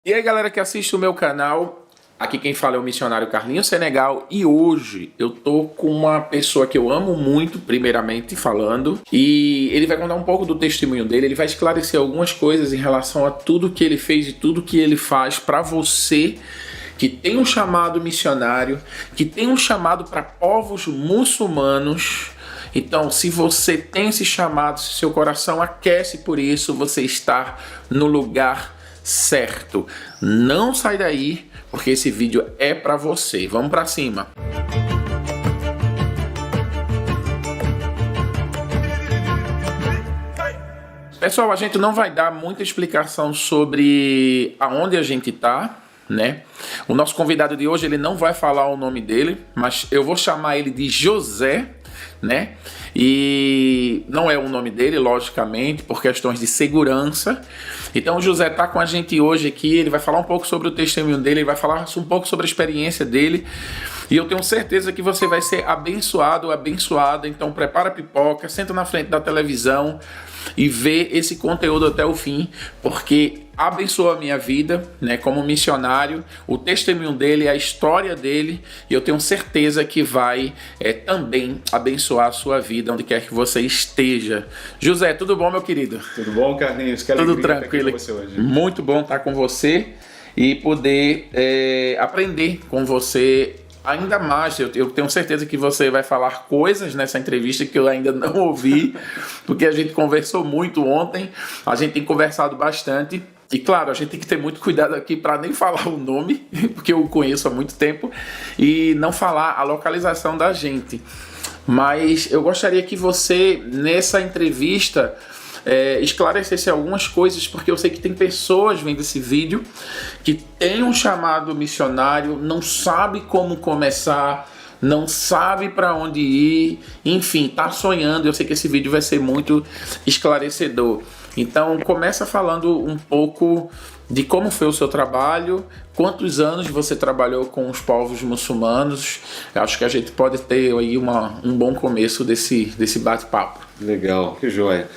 E aí, galera que assiste o meu canal, aqui quem fala é o missionário Carlinhos Senegal e hoje eu tô com uma pessoa que eu amo muito, primeiramente falando, e ele vai contar um pouco do testemunho dele, ele vai esclarecer algumas coisas em relação a tudo que ele fez e tudo que ele faz para você que tem um chamado missionário, que tem um chamado para povos muçulmanos. Então, se você tem esse chamado, se seu coração aquece por isso, você está no lugar certo. Não sai daí, porque esse vídeo é para você. Vamos para cima. Pessoal, a gente não vai dar muita explicação sobre aonde a gente está, né? O nosso convidado de hoje, ele não vai falar o nome dele, mas eu vou chamar ele de José, né? E não é o nome dele, logicamente, por questões de segurança. Então o José tá com a gente hoje aqui, ele vai falar um pouco sobre o testemunho dele, ele vai falar um pouco sobre a experiência dele. E eu tenho certeza que você vai ser abençoado, abençoada. Então prepara a pipoca, senta na frente da televisão e vê esse conteúdo até o fim, porque abençoa a minha vida, né, como missionário, o testemunho dele, a história dele, e eu tenho certeza que vai também abençoar a sua vida, onde quer que você esteja. José, tudo bom, meu querido? Tudo bom, Carlinhos? Que tudo tranquilo. Estar aqui com você hoje. Muito bom estar com você e poder aprender com você ainda mais. Eu tenho certeza que você vai falar coisas nessa entrevista que eu ainda não ouvi, porque a gente conversou muito ontem, a gente tem conversado bastante. E claro, a gente tem que ter muito cuidado aqui para nem falar o nome, porque eu o conheço há muito tempo, e não falar a localização da gente. Mas eu gostaria que você, nessa entrevista, esclarecesse algumas coisas, porque eu sei que tem pessoas vendo esse vídeo que tem um chamado missionário, não sabe como começar, não sabe para onde ir, enfim, tá sonhando. Eu sei que esse vídeo vai ser muito esclarecedor. Então começa falando um pouco de como foi o seu trabalho, quantos anos você trabalhou com os povos muçulmanos. Eu acho que a gente pode ter aí um bom começo desse bate-papo. Legal, que joia.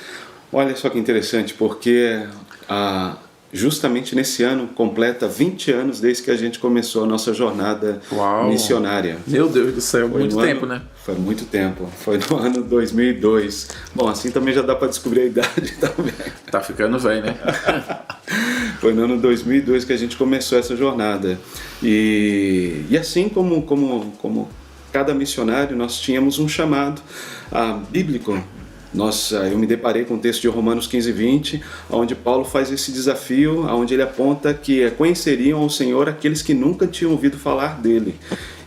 Olha só que interessante, porque justamente nesse ano completa 20 anos desde que a gente começou a nossa jornada missionária. Meu Deus do céu, muito tempo, né? Foi muito tempo, foi no ano 2002. Bom, assim também já dá para descobrir a idade também. Tá ficando velho, né? Foi no ano 2002 que a gente começou essa jornada. E assim como cada missionário, nós tínhamos um chamado bíblico. Eu me deparei com o texto de Romanos 15:20, onde Paulo faz esse desafio, onde ele aponta que conheceriam o Senhor aqueles que nunca tinham ouvido falar dele.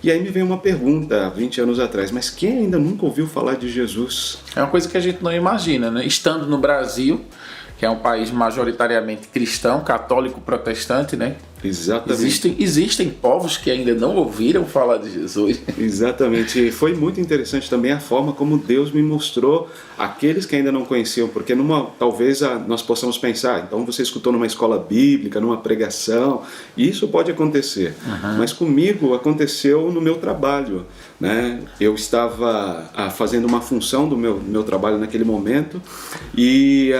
E aí me vem uma pergunta, 20 anos atrás, mas quem ainda nunca ouviu falar de Jesus? É uma coisa que a gente não imagina, né? Estando no Brasil, que é um país majoritariamente cristão, católico, protestante, né? Exatamente. Existem povos que ainda não ouviram falar de Jesus. Exatamente. E foi muito interessante também a forma como Deus me mostrou aqueles que ainda não conheciam, porque talvez nós possamos pensar, então você escutou numa escola bíblica, numa pregação, isso pode acontecer. Mas comigo aconteceu no meu trabalho, né? Eu estava fazendo uma função do meu trabalho naquele momento e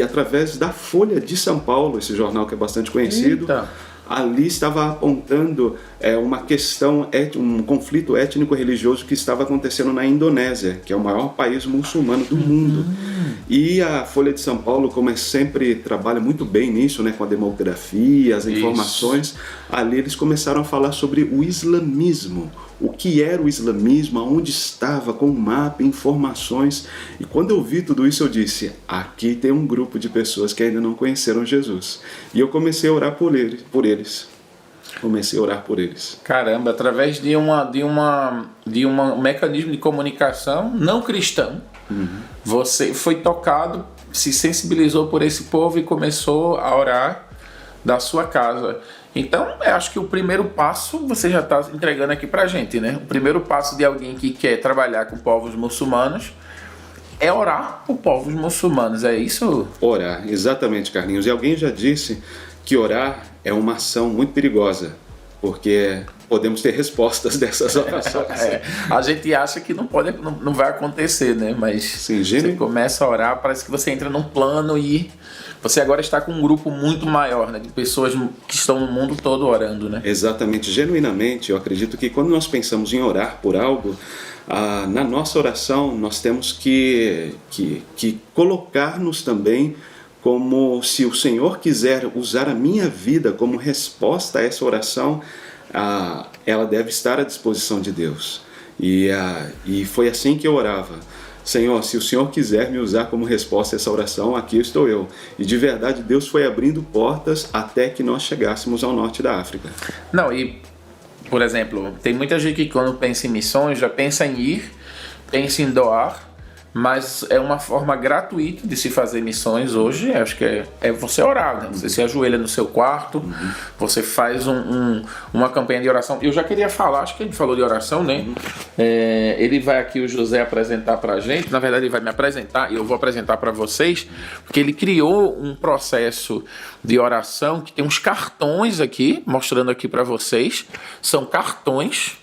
através da Folha de São Paulo, esse jornal que é bastante conhecido, ali estava apontando uma questão, um conflito étnico-religioso que estava acontecendo na Indonésia, que é o maior país muçulmano do mundo. E a Folha de São Paulo, como sempre trabalha muito bem nisso, né, com a demografia, as informações, ali eles começaram a falar sobre o islamismo. O que era o islamismo, aonde estava, com mapa, informações. E quando eu vi tudo isso, eu disse, aqui tem um grupo de pessoas que ainda não conheceram Jesus. E eu comecei a orar por eles. Comecei a orar por eles. Caramba, através de um mecanismo de comunicação não cristão, você foi tocado, se sensibilizou por esse povo e começou a orar da sua casa. Então, eu acho que o primeiro passo você já está entregando aqui pra gente, né? O primeiro passo de alguém que quer trabalhar com povos muçulmanos é orar por povos muçulmanos, é isso? Orar, exatamente, Carlinhos. E alguém já disse que orar é uma ação muito perigosa, porque podemos ter respostas dessas orações. A gente acha que não vai acontecer, né? Mas sim, você começa a orar, parece que você entra num plano e você agora está com um grupo muito maior, né, de pessoas que estão no mundo todo orando, né? Exatamente, genuinamente, eu acredito que quando nós pensamos em orar por algo, na nossa oração nós temos que colocar-nos também como se o Senhor quiser usar a minha vida como resposta a essa oração, ela deve estar à disposição de Deus. E foi assim que eu orava. Senhor, se o Senhor quiser me usar como resposta a essa oração, aqui estou eu. E de verdade, Deus foi abrindo portas até que nós chegássemos ao norte da África. Não, e, por exemplo, tem muita gente que quando pensa em missões, já pensa em ir, pensa em doar, mas é uma forma gratuita de se fazer missões hoje. Acho que é você orar, né? Você se ajoelha no seu quarto, você faz uma campanha de oração. Eu já queria falar, acho que a gente falou de oração, né? Ele vai aqui, o José, apresentar pra gente. Na verdade, ele vai me apresentar e eu vou apresentar para vocês, porque ele criou um processo de oração que tem uns cartões aqui, mostrando aqui para vocês. São cartões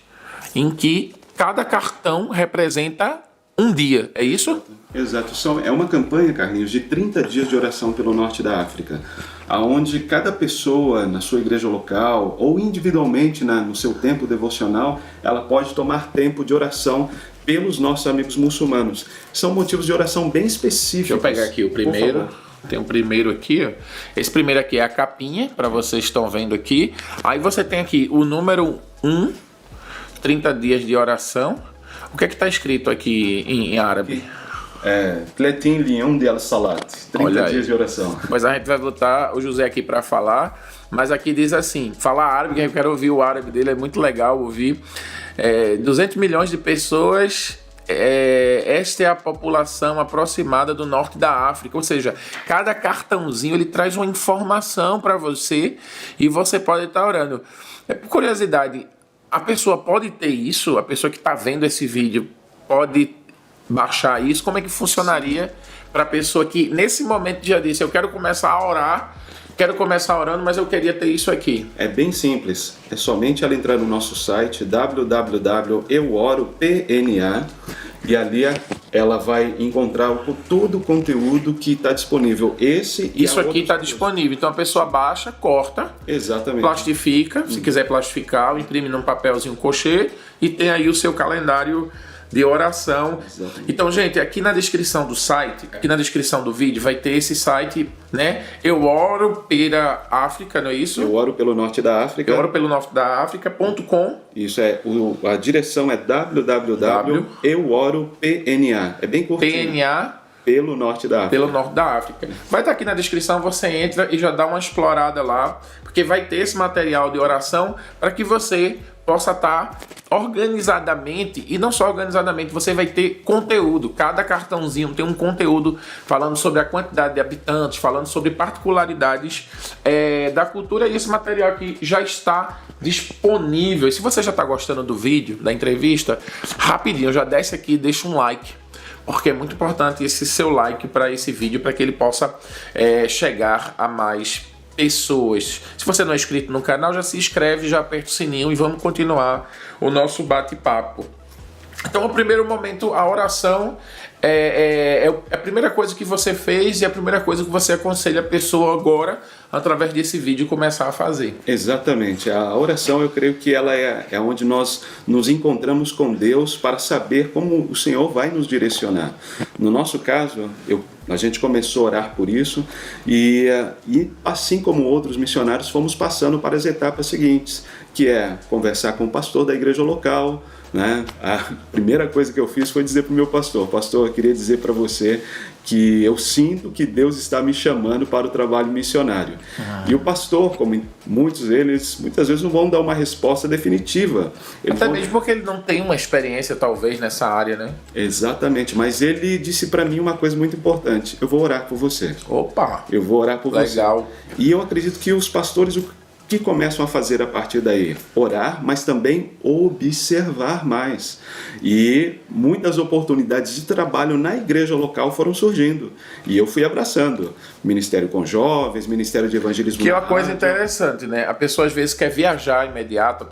em que cada cartão representa um dia, é isso? Exato. É uma campanha, Carlinhos, de 30 dias de oração pelo norte da África, onde cada pessoa na sua igreja local ou individualmente no seu tempo devocional, ela pode tomar tempo de oração pelos nossos amigos muçulmanos. São motivos de oração bem específicos. Deixa eu pegar aqui o primeiro. Tem um primeiro aqui, ó. Esse primeiro aqui é a capinha, para vocês estão vendo aqui. Aí você tem aqui o número 1, 30 dias de oração. O que é que está escrito aqui em árabe? 30 Leão de Al-Salat, 30 dias de oração. Mas a gente vai botar o José aqui para falar, mas aqui diz assim, falar árabe, que eu quero ouvir o árabe dele, é muito legal ouvir. 200 milhões de pessoas, esta é a população aproximada do norte da África, ou seja, cada cartãozinho ele traz uma informação para você e você pode estar orando. Por curiosidade, a pessoa pode ter isso, a pessoa que está vendo esse vídeo pode baixar isso, como é que funcionaria para a pessoa que nesse momento já disse, eu quero começar a orar, quero começar orando, mas eu queria ter isso aqui? É bem simples, é somente ela entrar no nosso site www.euoropna e ali ela vai encontrar todo o conteúdo que está disponível. Isso aqui está disponível, então a pessoa baixa, corta, exatamente, plastifica, se quiser plastificar, imprime num papelzinho cochê e tem aí o seu calendário de oração. Exatamente. Então, gente, aqui na descrição do site, aqui na descrição do vídeo, vai ter esse site, né? Eu oro pela África, não é isso? Eu oro pelo norte da África. Eu oro pelo norte da África.com. Isso a direção é www.euoropna. É bem curtinho. PNA. Pelo norte da África. Pelo norte da África. Vai estar aqui na descrição, você entra e já dá uma explorada lá, porque vai ter esse material de oração para que você possa estar organizadamente, e não só organizadamente, você vai ter conteúdo. Cada cartãozinho tem um conteúdo falando sobre a quantidade de habitantes, falando sobre particularidades da cultura, e esse material aqui já está disponível. E se você já está gostando do vídeo, da entrevista, rapidinho, já desce aqui e deixa um like, porque é muito importante esse seu like para esse vídeo, para que ele possa chegar a mais pessoas. Se você não é inscrito no canal, já se inscreve, já aperta o sininho e vamos continuar o nosso bate-papo. Então, no primeiro momento, a oração é a primeira coisa que você fez e a primeira coisa que você aconselha a pessoa agora, através desse vídeo, começar a fazer. Exatamente. A oração, eu creio que ela é onde nós nos encontramos com Deus para saber como o Senhor vai nos direcionar. No nosso caso, a gente começou a orar por isso e assim como outros missionários, fomos passando para as etapas seguintes, que é conversar com o pastor da igreja local, né? A primeira coisa que eu fiz foi dizer para o meu pastor, eu queria dizer para você que eu sinto que Deus está me chamando para o trabalho missionário. E o pastor, como muitas vezes não vão dar uma resposta definitiva. Até mesmo porque ele não tem uma experiência, talvez, nessa área, né? Exatamente, mas ele disse para mim uma coisa muito importante: eu vou orar por você. Opa! Eu vou orar por você. Legal. E eu acredito que os pastores, que começam a fazer a partir daí? Orar, mas também observar mais. E muitas oportunidades de trabalho na igreja local foram surgindo. E eu fui abraçando. Ministério com jovens, Ministério de Evangelismo. Que é uma coisa interessante, né? A pessoa às vezes quer viajar imediato,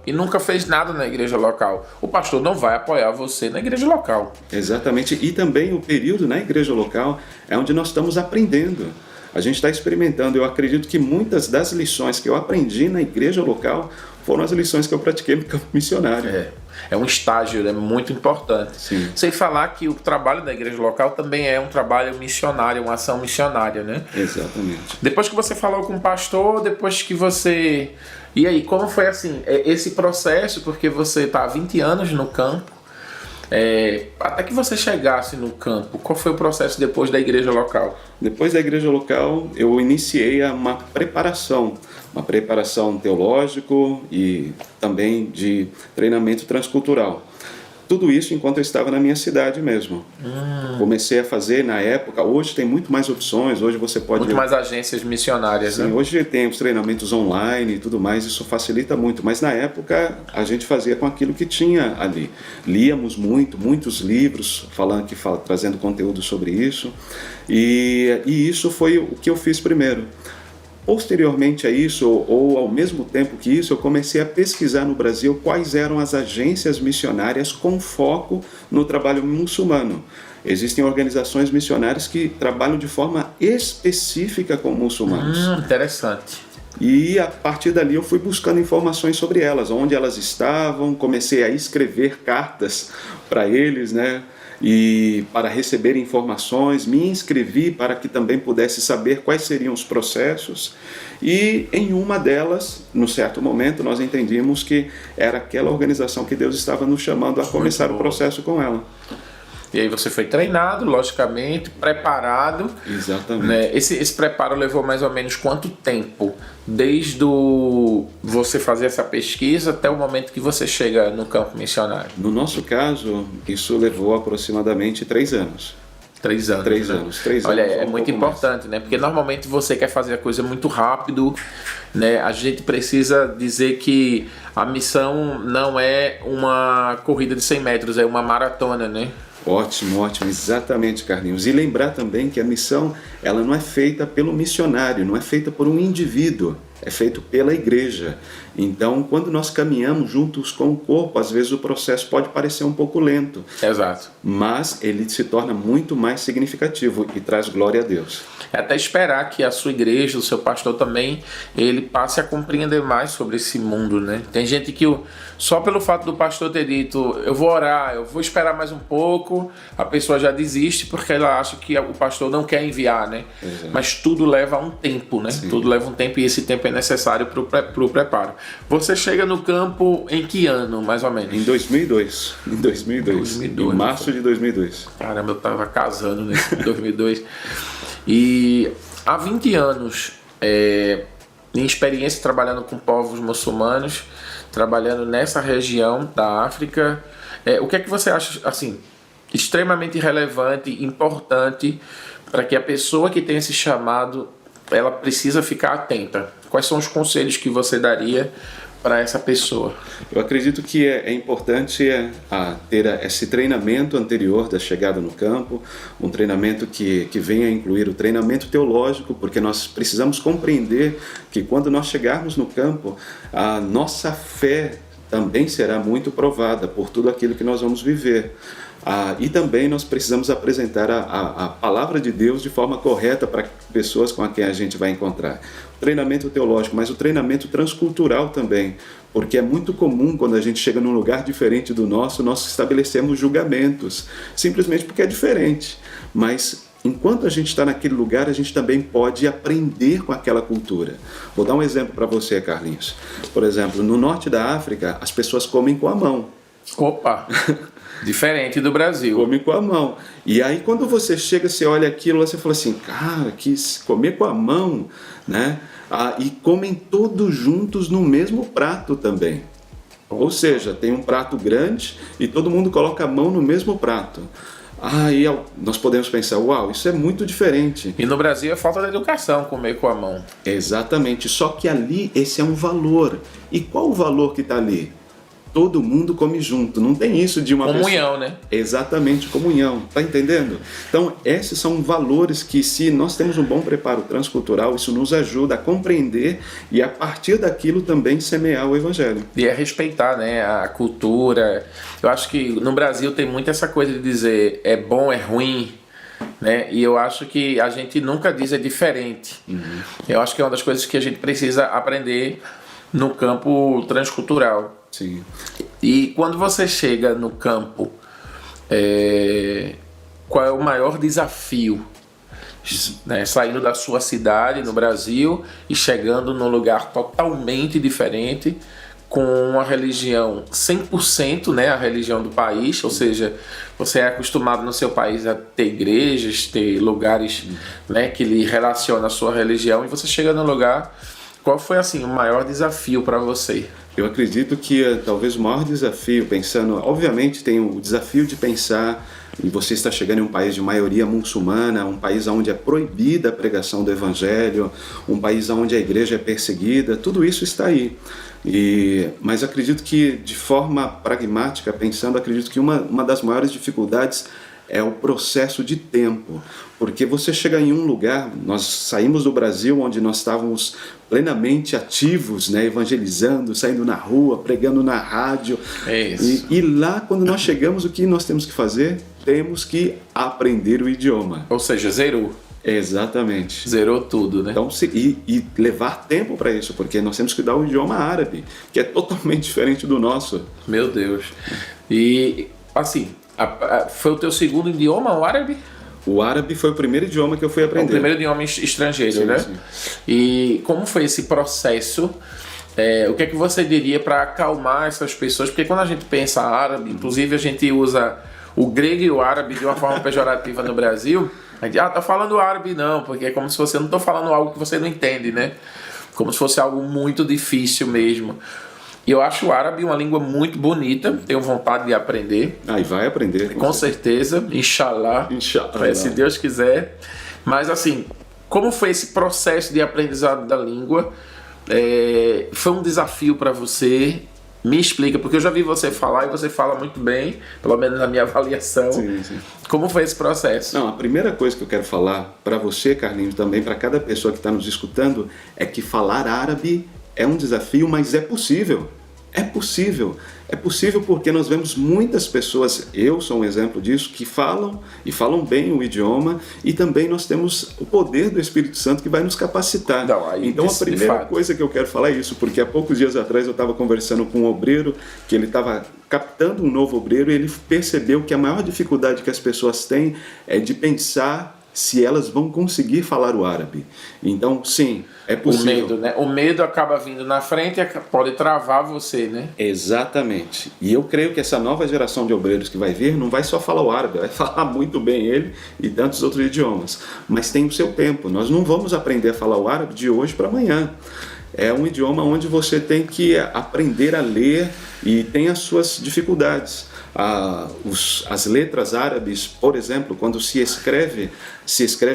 e nunca fez nada na igreja local. O pastor não vai apoiar você na igreja local. Exatamente. E também o período na igreja local é onde nós estamos aprendendo a gente está experimentando. Eu acredito que muitas das lições que eu aprendi na igreja local foram as lições que eu pratiquei no campo missionário. É um estágio, né, muito importante. Sim. Sem falar que o trabalho da igreja local também é um trabalho missionário, uma ação missionária, né? Exatamente. Depois que você falou com o pastor, depois que você... E aí, como foi assim, esse processo, porque você está há 20 anos no campo, até que você chegasse no campo, qual foi o processo depois da igreja local? Depois da igreja local, eu iniciei uma preparação teológico e também de treinamento transcultural. Tudo isso enquanto eu estava na minha cidade mesmo. Comecei a fazer na época, hoje tem muito mais opções, hoje você pode... Muito mais agências missionárias, Sim, né? hoje tem os treinamentos online e tudo mais, isso facilita muito, mas na época a gente fazia com aquilo que tinha ali. Líamos muitos livros trazendo conteúdo sobre isso, e isso foi o que eu fiz primeiro. Posteriormente a isso, ou ao mesmo tempo que isso, eu comecei a pesquisar no Brasil quais eram as agências missionárias com foco no trabalho muçulmano. Existem organizações missionárias que trabalham de forma específica com muçulmanos. Interessante. E a partir dali eu fui buscando informações sobre elas, onde elas estavam, comecei a escrever cartas para eles, né? E para receber informações, me inscrevi para que também pudesse saber quais seriam os processos, e em uma delas, num certo momento, nós entendimos que era aquela organização que Deus estava nos chamando a começar o processo com ela. E aí você foi treinado, logicamente, preparado. Exatamente. Né? Esse preparo levou mais ou menos quanto tempo? Desde você fazer essa pesquisa até o momento que você chega no campo missionário? No nosso caso, isso levou aproximadamente 3 anos. 3 anos. 3 né? anos. 3 Olha, anos, é muito importante, né? Porque normalmente você quer fazer a coisa muito rápido, né? A gente precisa dizer que a missão não é uma corrida de 100 metros, é uma maratona, né? Ótimo, exatamente, Carlinhos. E lembrar também que a missão, ela não é feita pelo missionário, não é feita por um indivíduo, é feito pela igreja. Então, quando nós caminhamos juntos com o corpo, às vezes o processo pode parecer um pouco lento. Exato. Mas ele se torna muito mais significativo e traz glória a Deus. É até esperar que a sua igreja, o seu pastor também, ele passe a compreender mais sobre esse mundo, né? Tem gente que só pelo fato do pastor ter dito, eu vou orar, eu vou esperar mais um pouco, a pessoa já desiste porque ela acha que o pastor não quer enviar, né? Exato. Mas tudo leva um tempo, né? Sim. Tudo leva um tempo e esse tempo é necessário para o preparo. Você chega no campo em que ano, mais ou menos? Em 2002. Em 2002. Em março de 2002. Caramba, eu tava casando nesse 2002. E há 20 anos, em experiência trabalhando com povos muçulmanos, trabalhando nessa região da África, o que é que você acha, assim, extremamente relevante, importante, para que a pessoa que tem esse chamado, ela precisa ficar atenta? Quais são os conselhos que você daria para essa pessoa? Eu acredito que é importante ter esse treinamento anterior da chegada no campo, um treinamento que venha a incluir o treinamento teológico, porque nós precisamos compreender que quando nós chegarmos no campo, a nossa fé também será muito provada por tudo aquilo que nós vamos viver. E também nós precisamos apresentar a palavra de Deus de forma correta para pessoas com quem a gente vai encontrar. O treinamento teológico, mas o treinamento transcultural também, porque é muito comum quando a gente chega num lugar diferente do nosso, nós estabelecemos julgamentos, simplesmente porque é diferente. Mas enquanto a gente está naquele lugar, a gente também pode aprender com aquela cultura. Vou dar um exemplo para você, Carlinhos. Por exemplo, no norte da África, as pessoas comem com a mão. Opa! Diferente do Brasil. Come com a mão. E aí quando você chega, você olha aquilo, você fala assim, cara, que comer com a mão, né? E comem todos juntos no mesmo prato também. Ou seja, tem um prato grande e todo mundo coloca a mão no mesmo prato. Aí nós podemos pensar, uau, isso é muito diferente. E no Brasil é falta de educação comer com a mão. Exatamente, só que ali esse é um valor. E qual o valor que está ali? Todo mundo come junto, não tem isso de uma comunhão, pessoa... né? Exatamente, comunhão, tá entendendo? Então, esses são valores que, se nós temos um bom preparo transcultural, isso nos ajuda a compreender e, a partir daquilo, também semear o evangelho. E respeitar, né, a cultura. Eu acho que no Brasil tem muito essa coisa de dizer é bom, é ruim, né? E eu acho que a gente nunca diz é diferente. Eu acho que é uma das coisas que a gente precisa aprender no campo transcultural. Sim. E quando você chega no campo, qual é o maior desafio? Né? Saindo da sua cidade no Brasil e chegando num lugar totalmente diferente, com uma religião 100%, né, a religião do país, ou seja, você é acostumado no seu país a ter igrejas, ter lugares, né, que lhe relacionam a sua religião, e você chega num lugar. Qual foi assim o maior desafio para você? Eu acredito que talvez o maior desafio, pensando, obviamente tem o desafio de pensar, e você está chegando em um país de maioria muçulmana, um país onde é proibida a pregação do evangelho, um país onde a igreja é perseguida, tudo isso está aí. Mas acredito que, de forma pragmática, pensando, acredito que uma das maiores dificuldades é o processo de tempo, porque você chega em um lugar, nós saímos do Brasil onde nós estávamos plenamente ativos, né, evangelizando, saindo na rua, pregando na rádio, e lá quando nós chegamos, o que nós temos que fazer? Temos que aprender o idioma. Ou seja, zerou. Exatamente. Zerou tudo, né? Então, e levar tempo para isso, porque nós temos que dar o idioma árabe, que é totalmente diferente do nosso. Meu Deus. E, assim, foi o teu segundo idioma, o árabe? O árabe foi o primeiro idioma que eu fui aprender. O primeiro idioma estrangeiro, sim, né? Sim. E como foi esse processo? O que é que você diria para acalmar essas pessoas? Porque quando a gente pensa árabe, inclusive a gente usa o grego e o árabe de uma forma pejorativa no Brasil. A gente, tá falando árabe não, porque é como se você não tá falando algo que você não entende, né? Como se fosse algo muito difícil mesmo. E eu acho o árabe uma língua muito bonita, tenho vontade de aprender. E vai aprender. Com certeza, inshallah, se Deus quiser. Mas assim, como foi esse processo de aprendizado da língua? Foi um desafio para você? Me explica, porque eu já vi você falar e você fala muito bem, pelo menos na minha avaliação. Sim, sim. Como foi esse processo? Não, a primeira coisa que eu quero falar para você, Carlinhos, também para cada pessoa que está nos escutando, é que falar árabe é um desafio, mas é possível. É possível. É possível porque nós vemos muitas pessoas, eu sou um exemplo disso, que falam e falam bem o idioma, e também nós temos o poder do Espírito Santo que vai nos capacitar. Então a primeira coisa que eu quero falar é isso, porque há poucos dias atrás eu estava conversando com um obreiro, que ele estava captando um novo obreiro, e ele percebeu que a maior dificuldade que as pessoas têm é de pensar se elas vão conseguir falar o árabe. Então, sim, é possível. O medo, né? O medo acaba vindo na frente e pode travar você, né? Exatamente. E eu creio que essa nova geração de obreiros que vai vir não vai só falar o árabe, vai falar muito bem ele e tantos outros idiomas. Mas tem o seu tempo. Nós não vamos aprender a falar o árabe de hoje para amanhã. É um idioma onde você tem que aprender a ler e tem as suas dificuldades. As letras árabes, por exemplo, quando se escreve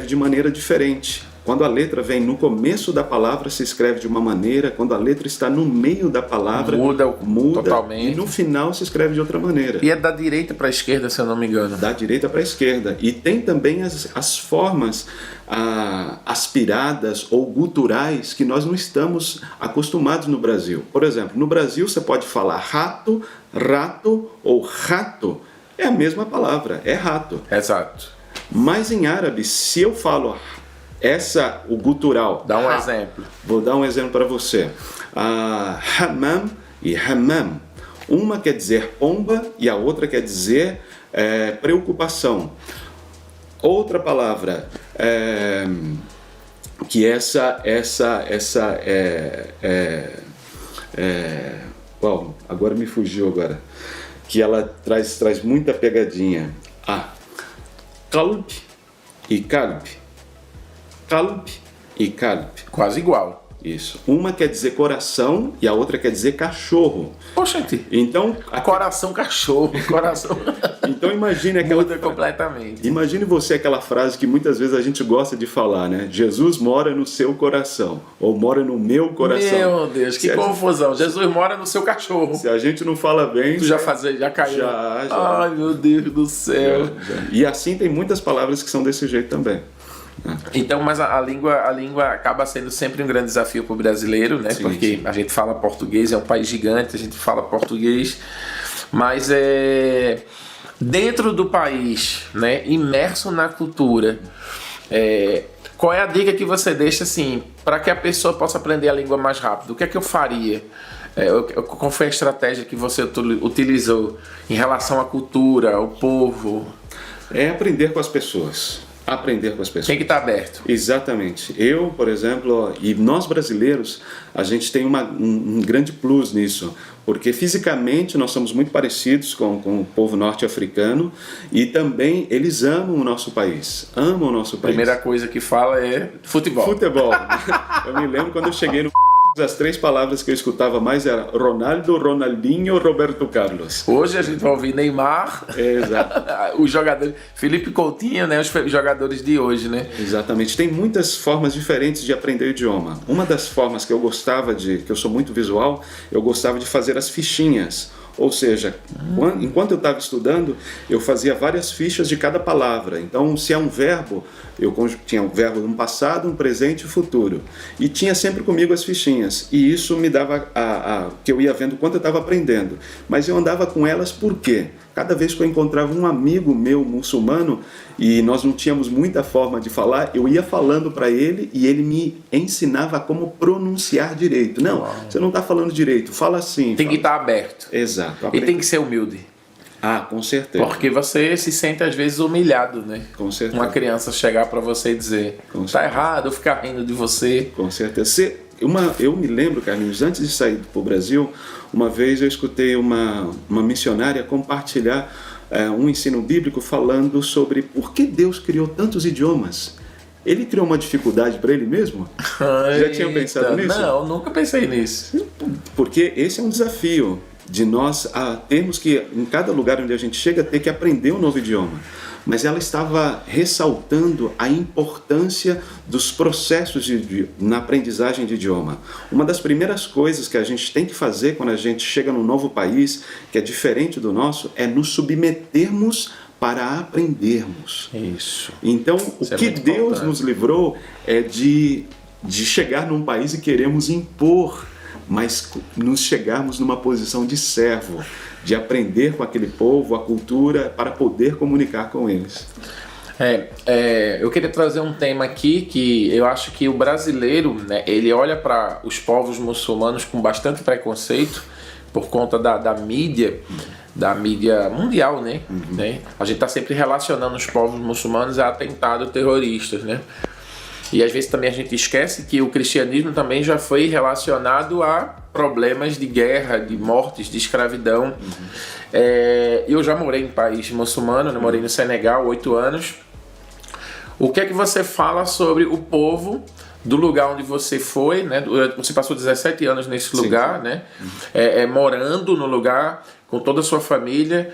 de maneira diferente. Quando a letra vem no começo da palavra, se escreve de uma maneira. Quando a letra está no meio da palavra, muda totalmente. E no final se escreve de outra maneira. E é da direita para a esquerda, se eu não me engano. Da direita para a esquerda. E tem também as formas aspiradas ou guturais que nós não estamos acostumados no Brasil. Por exemplo, no Brasil você pode falar rato, rato ou rato. É a mesma palavra, é rato. Exato. Mas em árabe, se eu falo o gutural... Dá um exemplo. Vou dar um exemplo para você. Hammam e hammam. Uma quer dizer pomba e a outra quer dizer preocupação. Outra palavra, que agora me fugiu agora. Que ela traz muita pegadinha. Qalb e kalb. Qalb e kalb. Quase igual. Isso. Uma quer dizer coração e a outra quer dizer cachorro. Poxa, então coração, cachorro, coração. Então imagine aquela... Muda completamente. Imagine você aquela frase que muitas vezes a gente gosta de falar, né? Jesus mora no seu coração. Ou mora no meu coração. Meu Deus, que confusão. Jesus mora no seu cachorro. Se a gente não fala bem... Tu já caiu? Já. Ai, meu Deus do céu. Já. E assim tem muitas palavras que são desse jeito também. Então, mas a língua acaba sendo sempre um grande desafio para o brasileiro, né? Sim, porque sim. A gente fala português, é um país gigante, a gente fala português, mas dentro do país, né, imerso na cultura, qual é a dica que você deixa assim, para que a pessoa possa aprender a língua mais rápido? O que é que eu faria? Qual foi a estratégia que você utilizou em relação à cultura, ao povo? É aprender com as pessoas. Aprender com as pessoas. Tem que estar aberto. Exatamente. Eu, por exemplo, e nós brasileiros, a gente tem um grande plus nisso, porque fisicamente nós somos muito parecidos com o povo norte-africano e também eles amam o nosso país. Amam o nosso país. Primeira coisa que fala é futebol. Futebol. Eu me lembro quando eu cheguei no as 3 palavras que eu escutava mais era Ronaldo, Ronaldinho, Roberto Carlos. Hoje a gente vai ouvir Neymar, exato. Os jogadores, Felipe Coutinho, né, os jogadores de hoje, né? Exatamente. Tem muitas formas diferentes de aprender o idioma. Uma das formas que eu gostava que eu sou muito visual, eu gostava de fazer as fichinhas. Ou seja, enquanto eu estava estudando, eu fazia várias fichas de cada palavra. Então, se é um verbo, eu tinha um verbo no passado, um presente e futuro. E tinha sempre comigo as fichinhas. E isso me dava que eu ia vendo quanto eu estava aprendendo. Mas eu andava com elas por quê? Cada vez que eu encontrava um amigo meu muçulmano e nós não tínhamos muita forma de falar, eu ia falando para ele e ele me ensinava como pronunciar direito. Não, você não está falando direito, fala assim. Tem que estar aberto. Exato. E tem que ser humilde. Ah, com certeza. Porque você se sente às vezes humilhado, né? Com certeza. Uma criança chegar para você e dizer, tá errado, eu ficar rindo de você. Com certeza. Eu me lembro, Carlinhos, antes de sair para o Brasil, uma vez eu escutei uma missionária compartilhar um ensino bíblico falando sobre por que Deus criou tantos idiomas. Ele criou uma dificuldade para ele mesmo? Já tinham pensado nisso? Não, nunca pensei nisso. Porque esse é um desafio de nós termos que, em cada lugar onde a gente chega, ter que aprender um novo idioma. Mas ela estava ressaltando a importância dos processos na aprendizagem de idioma. Uma das primeiras coisas que a gente tem que fazer quando a gente chega num novo país, que é diferente do nosso, é nos submetermos para aprendermos. Isso. Então, o que Deus nos livrou é de chegar num país e queremos impor, mas nos chegarmos numa posição de servo, de aprender com aquele povo, a cultura, para poder comunicar com eles. Eu queria trazer um tema aqui que eu acho que o brasileiro, né, ele olha para os povos muçulmanos com bastante preconceito por conta da mídia mundial, né? A gente está sempre relacionando os povos muçulmanos a atentados terroristas, né? E às vezes também a gente esquece que o cristianismo também já foi relacionado a problemas de guerra, de mortes, de escravidão. Eu já morei em país muçulmano, morei no Senegal 8 anos. O que é que você fala sobre o povo do lugar onde você foi, né? Você passou 17 anos nesse lugar, sim. Né? Morando no lugar com toda a sua família.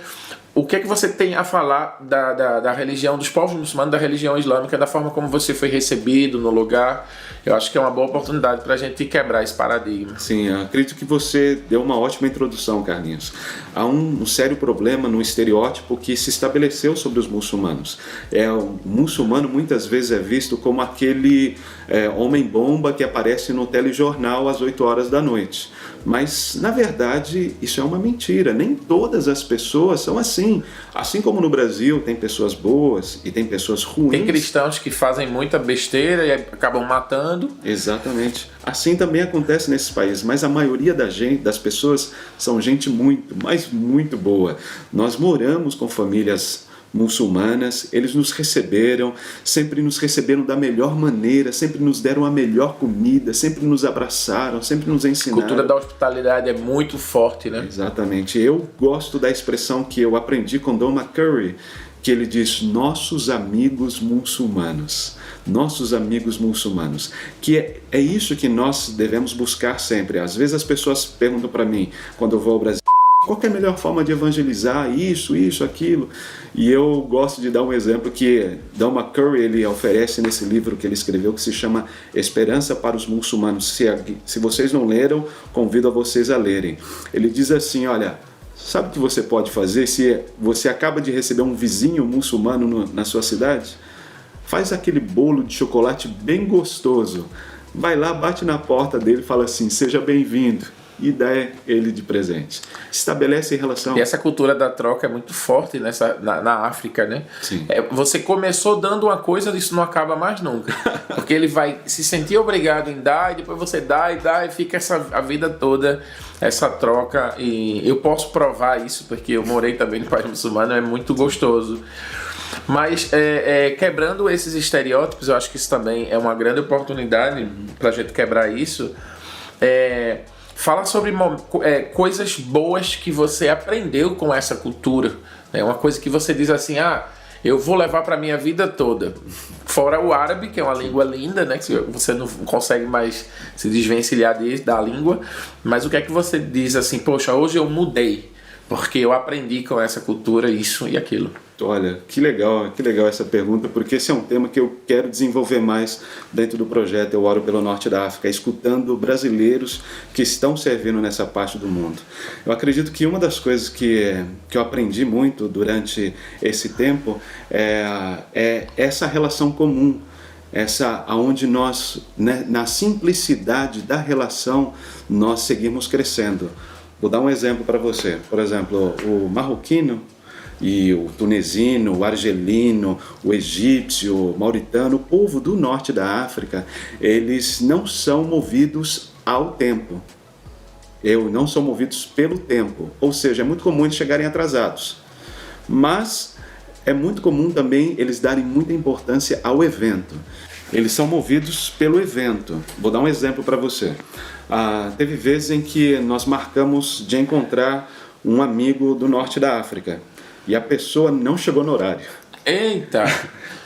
O que é que você tem a falar da religião, dos povos muçulmanos, da religião islâmica, da forma como você foi recebido no lugar? Eu acho que é uma boa oportunidade para a gente quebrar esse paradigma. Sim, eu acredito que você deu uma ótima introdução, Carlinhos. Há um sério problema no estereótipo que se estabeleceu sobre os muçulmanos. O muçulmano muitas vezes é visto como aquele homem-bomba que aparece no telejornal às 8 horas da noite. Mas, na verdade, isso é uma mentira. Nem todas as pessoas são assim. Assim como no Brasil tem pessoas boas e tem pessoas ruins. Tem cristãos que fazem muita besteira e acabam matando. Exatamente. Assim também acontece nesses países, mas a maioria das pessoas são gente muito, mas muito boa. Nós moramos com famílias muçulmanas, eles nos receberam, sempre nos receberam da melhor maneira, sempre nos deram a melhor comida, sempre nos abraçaram, sempre nos ensinaram. A cultura da hospitalidade é muito forte, né? Exatamente. Eu gosto da expressão que eu aprendi com Don McCurry, que ele diz, nossos amigos muçulmanos. Nossos amigos muçulmanos. Que é isso que nós devemos buscar sempre. Às vezes as pessoas perguntam para mim, quando eu vou ao Brasil, qual que é a melhor forma de evangelizar? Isso, aquilo. E eu gosto de dar um exemplo que Don McCurry ele oferece nesse livro que ele escreveu, que se chama Esperança para os Muçulmanos. Se vocês não leram, convido a vocês a lerem. Ele diz assim, olha, sabe o que você pode fazer se você acaba de receber um vizinho muçulmano na sua cidade? Faz aquele bolo de chocolate bem gostoso. Vai lá, bate na porta dele e fala assim, seja bem-vindo. e dá ele de presente. Estabelece relação. E essa cultura da troca é muito forte na África, né? Sim. Você começou dando uma coisa, isso não acaba mais nunca. Porque ele vai se sentir obrigado em dar, e depois você dá, e fica a vida toda essa troca. E eu posso provar isso, porque eu morei também no país muçulmano, é muito gostoso. Mas quebrando esses estereótipos, eu acho que isso também é uma grande oportunidade para a gente quebrar isso. Fala sobre coisas boas que você aprendeu com essa cultura. Uma coisa que você diz assim, eu vou levar para minha vida toda. Fora o árabe, que é uma língua linda, né? Que você não consegue mais se desvencilhar da língua. Mas o que é que você diz assim, poxa, hoje eu mudei, porque eu aprendi com essa cultura isso e aquilo. Olha, que legal essa pergunta, porque esse é um tema que eu quero desenvolver mais dentro do projeto Eu Oro pelo Norte da África, escutando brasileiros que estão servindo nessa parte do mundo. Eu acredito que uma das coisas que eu aprendi muito durante esse tempo é essa relação comum, aonde nós, né, na simplicidade da relação, nós seguimos crescendo. Vou dar um exemplo para você. Por exemplo, o marroquino e o tunesino, o argelino, o egípcio, o mauritano, o povo do norte da África, eles não são movidos ao tempo. Não são movidos pelo tempo. Ou seja, é muito comum eles chegarem atrasados. Mas é muito comum também eles darem muita importância ao evento. Eles são movidos pelo evento. Vou dar um exemplo para você. Teve vezes em que nós marcamos de encontrar um amigo do norte da África e a pessoa não chegou no horário. Eita!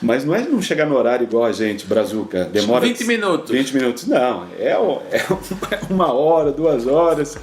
Mas não é não chegar no horário igual a gente, Brazuca. Demora 20 minutos. 20 minutos, não. É 1 hora, 2 horas.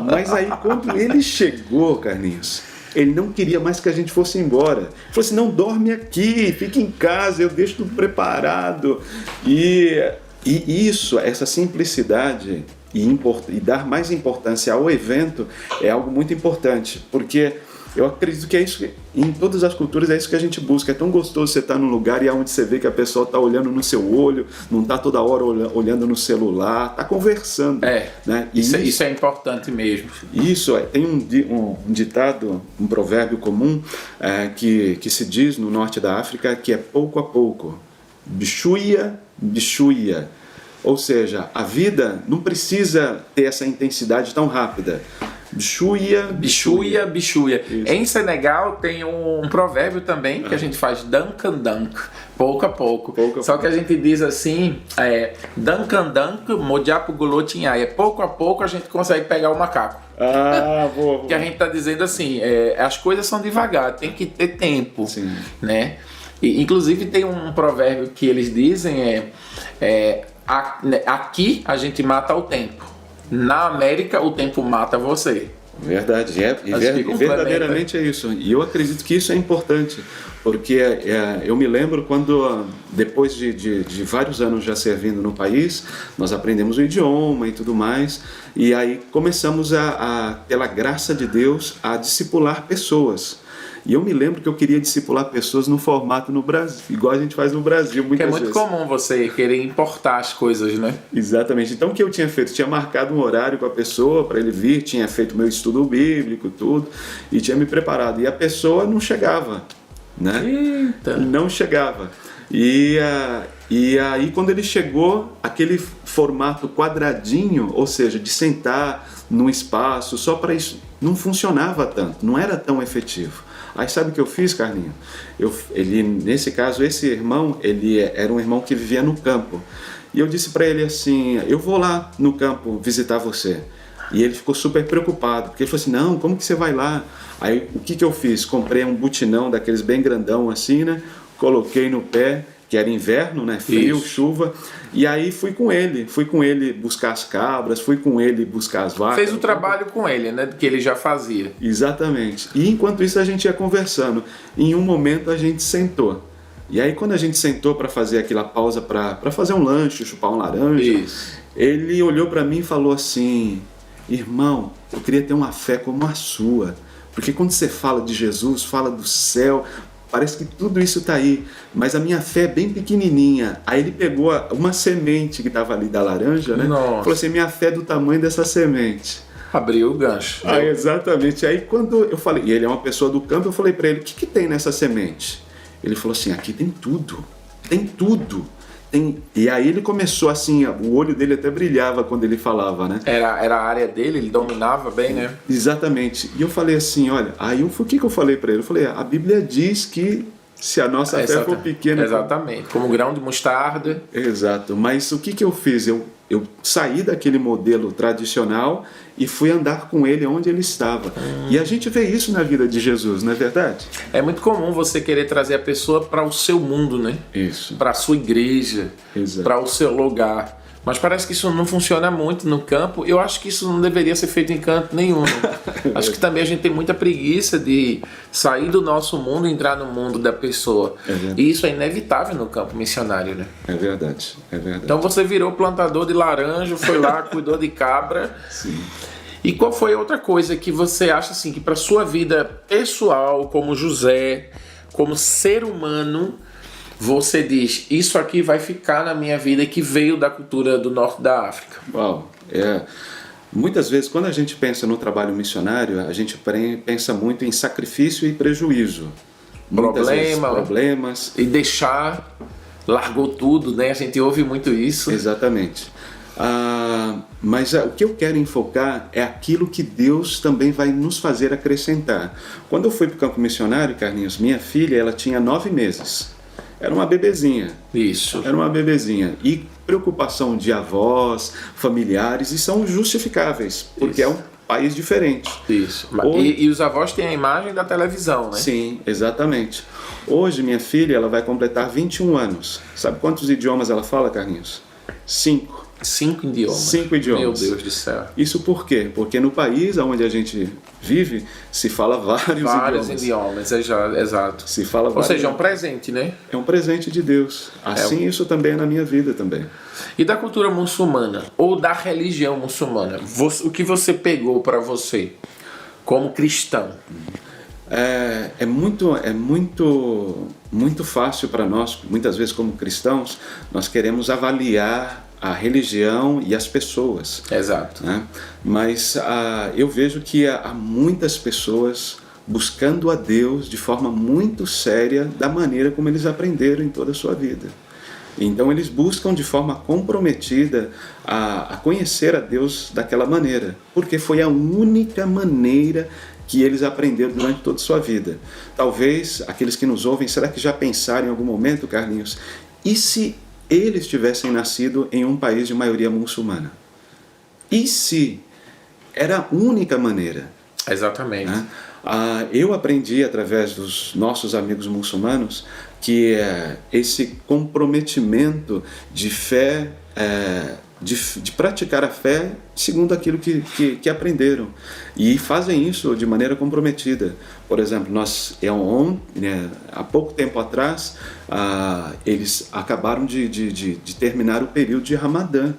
Mas aí quando ele chegou, Carlinhos, ele não queria mais que a gente fosse embora. Ele falou assim, não, dorme aqui, fica em casa, eu deixo tudo preparado. E isso, essa simplicidade e dar mais importância ao evento é algo muito importante, porque eu acredito que é isso, em todas as culturas é isso que a gente busca. É tão gostoso você estar num lugar e é onde você vê que a pessoa está olhando no seu olho, não está toda hora olhando no celular, está conversando. Né? Isso é importante mesmo. Isso, tem um ditado, um provérbio comum que se diz no norte da África, que é pouco a pouco. Bichuia, bichuia. Ou seja, a vida não precisa ter essa intensidade tão rápida. Bichuia, bichuia. Bichuia. Em Senegal tem um provérbio também que a gente faz dankan dank, pouco a pouco. Só que a gente diz assim, dankan dank, modiapo golotinhai. Pouco a pouco a gente consegue pegar o macaco. Boa. Que a gente está dizendo assim, as coisas são devagar, tem que ter tempo. Sim. Né? E, inclusive tem um provérbio que eles dizem, aqui a gente mata o tempo. Na América, o tempo mata você. Verdade, verdadeiramente é isso. E eu acredito que isso é importante, porque eu me lembro quando, depois de vários anos já servindo no país, nós aprendemos o idioma e tudo mais, e aí começamos pela graça de Deus, a discipular pessoas. E eu me lembro que eu queria discipular pessoas no formato no Brasil, igual a gente faz no Brasil muitas vezes. Que é muito comum você querer importar as coisas, né? Exatamente. Então o que eu tinha feito? Tinha marcado um horário com a pessoa para ele vir, tinha feito meu estudo bíblico, tudo, e tinha me preparado. E a pessoa não chegava, né? Eita. Não chegava. E aí quando ele chegou, aquele formato quadradinho, ou seja, de sentar num espaço só para isso, não funcionava tanto, não era tão efetivo. Aí sabe o que eu fiz, Carlinhos? Nesse caso, esse irmão, ele era um irmão que vivia no campo. E eu disse para ele assim, eu vou lá no campo visitar você. E ele ficou super preocupado, porque ele falou assim, não, como que você vai lá? Aí o que eu fiz? Comprei um botinão daqueles bem grandão assim, né? Coloquei no pé, que era inverno, né? Frio, chuva. E aí fui com ele buscar as cabras, fui com ele buscar as vacas. Fez o trabalho com ele, né? Que ele já fazia. Exatamente. E enquanto isso a gente ia conversando. Em um momento a gente sentou. E aí quando a gente sentou para fazer aquela pausa para fazer um lanche, chupar um laranja, ele olhou para mim e falou assim, irmão, eu queria ter uma fé como a sua. Porque quando você fala de Jesus, fala do céu, parece que tudo isso está aí, mas a minha fé é bem pequenininha. Aí ele pegou uma semente que estava ali da laranja, né? Nossa. Falou assim, minha fé é do tamanho dessa semente. Abriu o gancho. Aí, exatamente. Aí quando eu falei, e ele é uma pessoa do campo, eu falei para ele, o que tem nessa semente? Ele falou assim, aqui tem tudo, tem tudo. E aí ele começou assim, o olho dele até brilhava quando ele falava, né? Era a área dele, ele dominava bem, né? Exatamente. E eu falei assim, olha, aí o que eu falei para ele? Eu falei, a Bíblia diz que se a nossa fé for pequena... Exatamente, como grão de mostarda. Exato, mas o que eu fiz? Eu saí daquele modelo tradicional e fui andar com ele onde ele estava. E a gente vê isso na vida de Jesus, não é verdade? É muito comum você querer trazer a pessoa para o seu mundo, né? Isso. Para a sua igreja, Exato. para o seu lugar. Mas parece que isso não funciona muito no campo. Eu acho que isso não deveria ser feito em canto nenhum. Acho que também a gente tem muita preguiça de sair do nosso mundo e entrar no mundo da pessoa. E isso é inevitável no campo missionário, né? É verdade, é verdade. Então você virou plantador de laranja, foi lá, cuidou de cabra. Sim. E qual foi a outra coisa que você acha assim, que para sua vida pessoal, como José, como ser humano, você diz, isso aqui vai ficar na minha vida, que veio da cultura do norte da África? Uau, muitas vezes quando a gente pensa no trabalho missionário, a gente pensa muito em sacrifício e prejuízo. Muitas vezes, problemas. E deixar, largou tudo, né? A gente ouve muito isso. Exatamente. Mas o que eu quero enfocar é aquilo que Deus também vai nos fazer acrescentar. Quando eu fui para o campo missionário, Carlinhos, minha filha, ela tinha 9 meses. Era uma bebezinha. Isso. Era uma bebezinha. E preocupação de avós, familiares, e são justificáveis, porque é um país diferente. Isso. E os avós têm a imagem da televisão, né? Sim, exatamente. Hoje, minha filha, ela vai completar 21 anos. Sabe quantos idiomas ela fala, Carlinhos? 5. 5 idiomas. 5 idiomas. Meu Deus do céu. Isso por quê? Porque no país onde a gente vive, se fala vários idiomas. Exato. Se fala Ou seja, é um presente, né? É um presente de Deus. Assim isso também é na minha vida também. E da cultura muçulmana, ou da religião muçulmana, o que você pegou para você como cristão? É muito fácil para nós, muitas vezes como cristãos, nós queremos avaliar a religião e as pessoas. Exato. Né? Mas eu vejo que há muitas pessoas buscando a Deus de forma muito séria da maneira como eles aprenderam em toda a sua vida. Então eles buscam de forma comprometida a conhecer a Deus daquela maneira, porque foi a única maneira que eles aprenderam durante toda a sua vida. Talvez aqueles que nos ouvem, será que já pensaram em algum momento, Carlinhos, e se eles tivessem nascido em um país de maioria muçulmana? E se era a única maneira? Exatamente. Né? Eu aprendi através dos nossos amigos muçulmanos que esse comprometimento de fé, de praticar a fé segundo aquilo que aprenderam, e fazem isso de maneira comprometida. Por exemplo, há pouco tempo atrás, eles acabaram de terminar o período de Ramadã.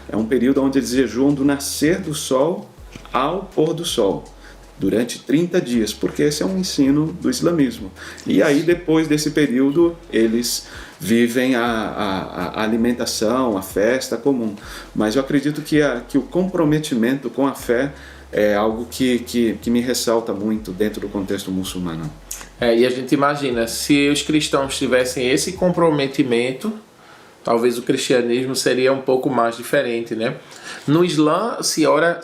É um período onde eles jejuam do nascer do sol ao pôr do sol, durante 30 dias, porque esse é um ensino do islamismo. E aí, depois desse período, eles vivem a alimentação, a festa comum. Mas eu acredito que o comprometimento com a fé é algo que me ressalta muito dentro do contexto muçulmano. E a gente imagina, se os cristãos tivessem esse comprometimento, talvez o cristianismo seria um pouco mais diferente, né? No Islã se ora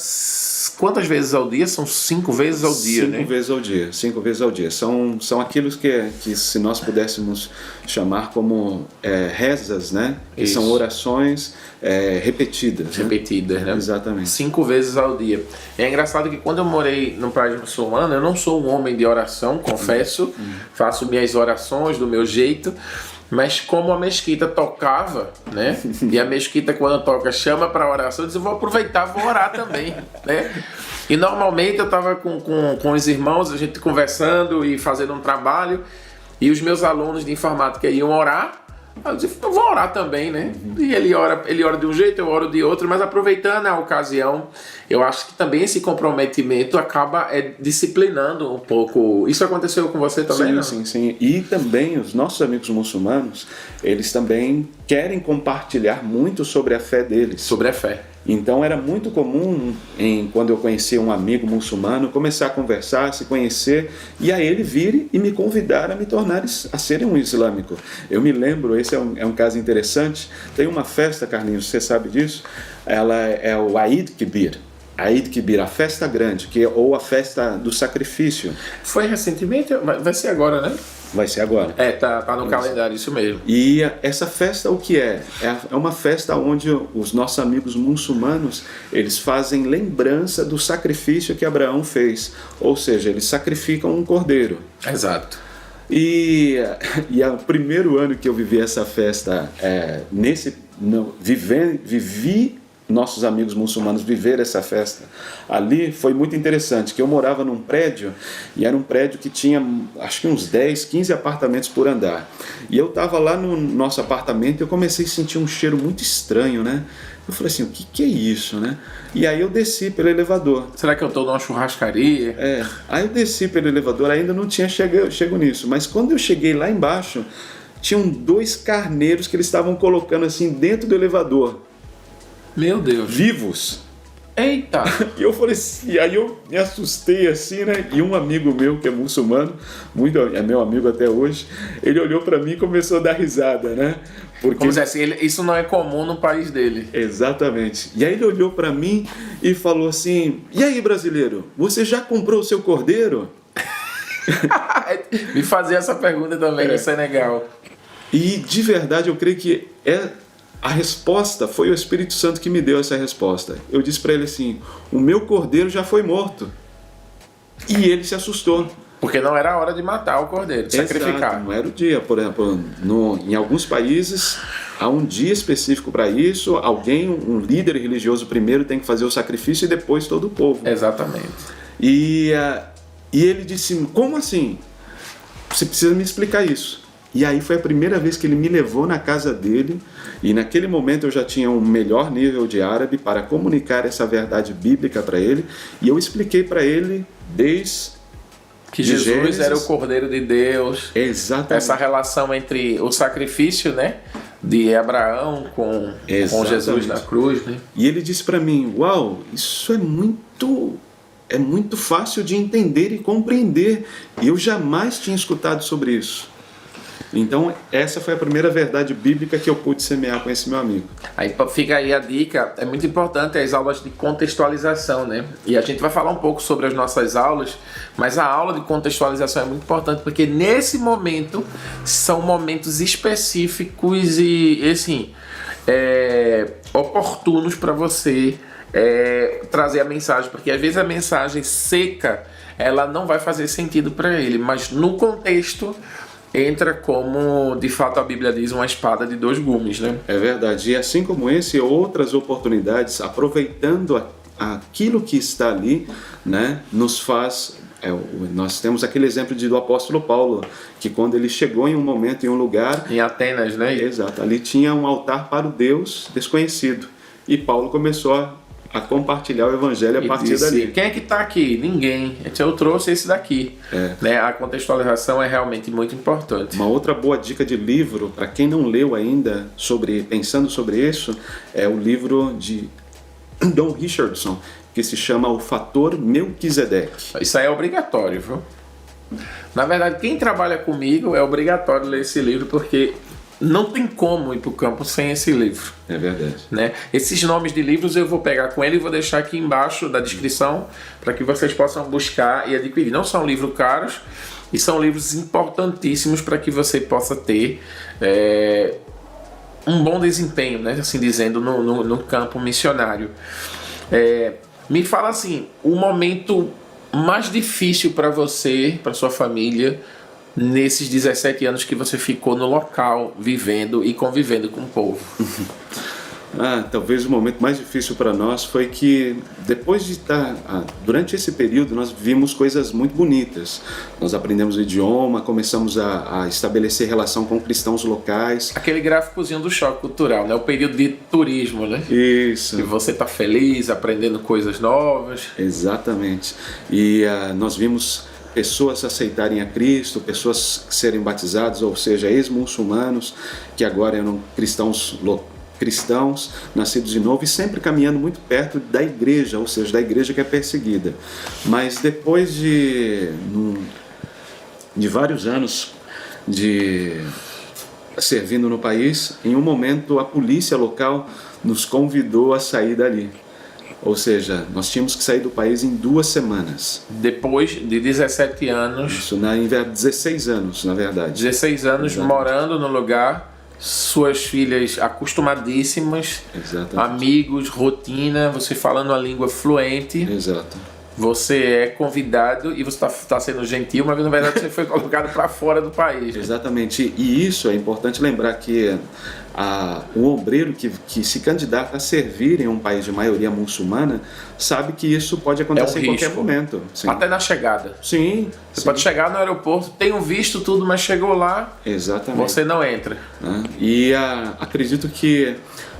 quantas vezes ao dia? São 5 vezes ao dia, né? 5 vezes ao dia, 5 vezes ao dia. São aqueles que se nós pudéssemos chamar como rezas, né? Que são orações repetidas. Repetidas, né? Exatamente. 5 vezes ao dia. É engraçado que quando eu morei no país muçulmano, eu não sou um homem de oração, confesso. Faço minhas orações do meu jeito. Mas como a mesquita tocava, né? E a mesquita quando toca chama para oração, eu disse, eu vou aproveitar, vou orar também, né? E normalmente eu estava com os irmãos, a gente conversando e fazendo um trabalho, e os meus alunos de informática iam orar, Eu disse, eu vou orar também, né? E ele ora de um jeito, eu oro de outro, mas aproveitando a ocasião, eu acho que também esse comprometimento acaba disciplinando um pouco. Isso aconteceu com você também, não? Sim. E também os nossos amigos muçulmanos, eles também querem compartilhar muito sobre a fé deles. Sobre a fé. Então era muito comum, quando eu conhecia um amigo muçulmano, começar a conversar, se conhecer, e a ele vir e me convidar a me tornar, a ser um islâmico. Eu me lembro, esse é um caso interessante, tem uma festa, Carlinhos, você sabe disso? Ela é o Eid Kibir. Eid Kibir, a festa grande, ou a festa do sacrifício. Foi recentemente? Vai ser agora, né? Vai ser agora. Tá no calendário, isso mesmo. E essa festa, o que é? É uma festa onde os nossos amigos muçulmanos, eles fazem lembrança do sacrifício que Abraão fez. Ou seja, eles sacrificam um cordeiro. Exato. E o primeiro ano que eu vivi essa festa, vivi nossos amigos muçulmanos viver essa festa ali, foi muito interessante, que eu morava num prédio, e era um prédio que tinha acho que uns 10, 15 apartamentos por andar, e eu estava lá no nosso apartamento e eu comecei a sentir um cheiro muito estranho, né? Eu falei assim, o que é isso, né? E aí eu desci pelo elevador. Será que eu estou numa churrascaria? Aí eu desci pelo elevador, ainda não tinha chego nisso, mas quando eu cheguei lá embaixo, tinham 2 carneiros que eles estavam colocando assim dentro do elevador. Meu Deus. Vivos. Eita! E eu falei assim, e aí eu me assustei assim, né? E um amigo meu que é muçulmano, é meu amigo até hoje, ele olhou pra mim e começou a dar risada, né? Porque como dizer assim, isso não é comum no país dele. Exatamente. E aí ele olhou pra mim e falou assim, e aí brasileiro, você já comprou o seu cordeiro? Me fazer essa pergunta também no Senegal. E de verdade eu creio que a resposta foi o Espírito Santo que me deu essa resposta. Eu disse para ele assim, o meu cordeiro já foi morto. E ele se assustou. Porque não era a hora de matar o cordeiro, de sacrificar. Exato, não era o dia. Por exemplo, em alguns países há um dia específico para isso. Um líder religioso primeiro tem que fazer o sacrifício e depois todo o povo. Exatamente. E ele disse, como assim? Você precisa me explicar isso. E aí foi a primeira vez que ele me levou na casa dele, e naquele momento eu já tinha um melhor nível de árabe para comunicar essa verdade bíblica para ele, e eu expliquei para ele desde que Jesus era o Cordeiro de Deus. Exatamente. Essa relação entre o sacrifício, né, de Abraão com Jesus na cruz, né? E ele disse para mim, uau, isso é muito fácil de entender e compreender, e eu jamais tinha escutado sobre isso. Então essa foi a primeira verdade bíblica que eu pude semear com esse meu amigo. Aí fica aí a dica, é muito importante as aulas de contextualização, né? E a gente vai falar um pouco sobre as nossas aulas, mas a aula de contextualização é muito importante porque nesse momento são momentos específicos e assim, oportunos para você trazer a mensagem, porque às vezes a mensagem seca ela não vai fazer sentido para ele, mas no contexto entra como, de fato, a Bíblia diz, uma espada de 2 gumes, né? É verdade. E assim como esse, outras oportunidades, aproveitando aquilo que está ali, né, nos faz... nós temos aquele exemplo do apóstolo Paulo, que quando ele chegou em um momento, em um lugar... Em Atenas, né? Exato. Ali tinha um altar para o Deus desconhecido. E Paulo começou a compartilhar o evangelho a partir dali. Quem é que está aqui? Ninguém. Então eu trouxe esse daqui. Né? A contextualização é realmente muito importante. Uma outra boa dica de livro, para quem não leu ainda, pensando sobre isso, é o livro de Don Richardson, que se chama O Fator Melquisedeque. Isso aí é obrigatório, viu? Na verdade, quem trabalha comigo é obrigatório ler esse livro, porque não tem como ir para o campo sem esse livro. É verdade. Né? Esses nomes de livros eu vou pegar com ele e vou deixar aqui embaixo da descrição para que vocês possam buscar e adquirir. Não são livros caros e são livros importantíssimos para que você possa ter um bom desempenho, né? Assim dizendo, no campo missionário. Me fala assim, o momento mais difícil para você, para sua família, nesses 17 anos que você ficou no local, vivendo e convivendo com o povo? Talvez o momento mais difícil para nós foi que depois de estar, durante esse período nós vimos coisas muito bonitas. Nós aprendemos o idioma, começamos a estabelecer relação com cristãos locais. Aquele gráficozinho do choque cultural, né? O período de turismo, né? Isso. E você tá feliz, aprendendo coisas novas. Exatamente. E nós vimos pessoas aceitarem a Cristo, pessoas serem batizadas, ou seja, ex-muçulmanos, que agora eram cristãos nascidos de novo, e sempre caminhando muito perto da igreja, ou seja, da igreja que é perseguida. Mas depois de vários anos de servindo no país, em um momento a polícia local nos convidou a sair dali. Ou seja, nós tínhamos que sair do país em 2 semanas. Depois de 17 anos... Isso, 16 anos, na verdade. 16 anos exatamente. Morando no lugar, suas filhas acostumadíssimas, exatamente. Amigos, rotina, você falando a língua fluente. Exato. Você é convidado e você está sendo gentil, mas na verdade você foi colocado para fora do país. Exatamente. E isso é importante lembrar que o obreiro que se candidata a servir em um país de maioria muçulmana sabe que isso pode acontecer em qualquer momento. Sim. Até na chegada. Sim. Você pode chegar no aeroporto, tem um visto, tudo, mas chegou lá, exatamente. Você não entra. E acredito que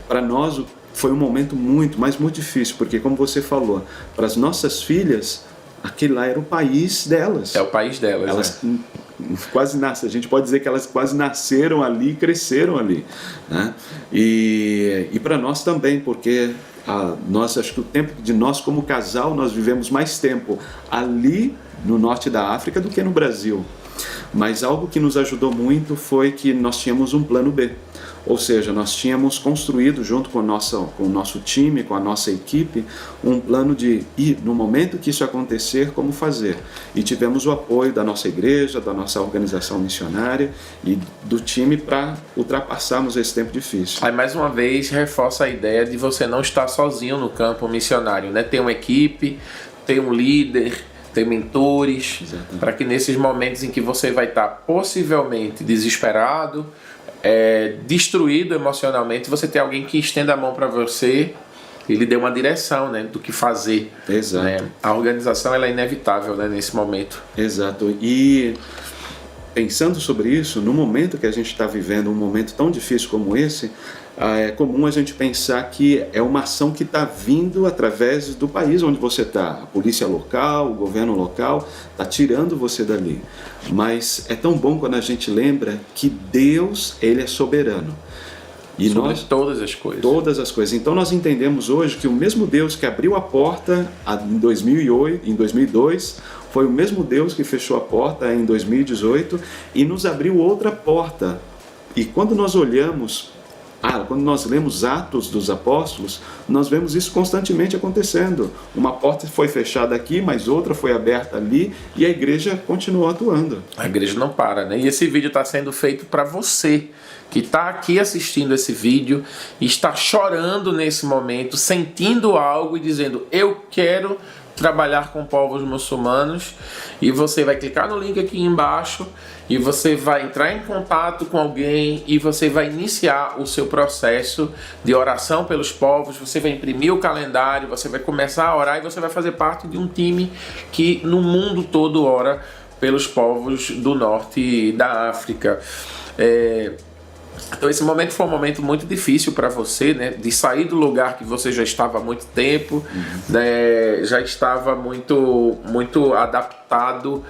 para nós foi um momento muito difícil, porque como você falou, para as nossas filhas, aquele lá era o país delas. É o país delas. Elas quase nascem, a gente pode dizer que elas quase nasceram ali, cresceram ali, né? E para nós também, porque nós, acho que o tempo de nós como casal, nós vivemos mais tempo ali no norte da África do que no Brasil. Mas algo que nos ajudou muito foi que nós tínhamos um plano B. Ou seja, nós tínhamos construído junto com o nosso time, com a nossa equipe, um plano de ir, no momento que isso acontecer, como fazer. E tivemos o apoio da nossa igreja, da nossa organização missionária e do time para ultrapassarmos esse tempo difícil. Aí mais uma vez reforça a ideia de você não estar sozinho no campo missionário, né? Ter uma equipe, ter um líder, ter mentores, para que nesses momentos em que você vai estar possivelmente desesperado, destruído emocionalmente, você tem alguém que estenda a mão para você e lhe dê uma direção, né, do que fazer. Exato. Né? A organização ela é inevitável, né, nesse momento. Exato. E pensando sobre isso, no momento que a gente está vivendo, um momento tão difícil como esse, é comum a gente pensar que é uma ação que está vindo através do país onde você está. A polícia local, o governo local está tirando você dali. Mas é tão bom quando a gente lembra que Deus, Ele é soberano. E sobre todas as coisas. Todas as coisas. Então nós entendemos hoje que o mesmo Deus que abriu a porta em 2002, foi o mesmo Deus que fechou a porta em 2018 e nos abriu outra porta. E quando nós olhamos, quando nós lemos Atos dos Apóstolos, nós vemos isso constantemente acontecendo. Uma porta foi fechada aqui, mas outra foi aberta ali e a igreja continuou atuando. A igreja não para, né? E esse vídeo está sendo feito para você que está aqui assistindo esse vídeo e está chorando nesse momento, sentindo algo e dizendo: eu quero trabalhar com povos muçulmanos. E você vai clicar no link aqui embaixo e você vai entrar em contato com alguém e você vai iniciar o seu processo de oração pelos povos. Você vai imprimir o calendário, você vai começar a orar e você vai fazer parte de um time que no mundo todo ora pelos povos do norte da África. Então esse momento foi um momento muito difícil para você, né? De sair do lugar que você já estava há muito tempo, né? Já estava muito adaptado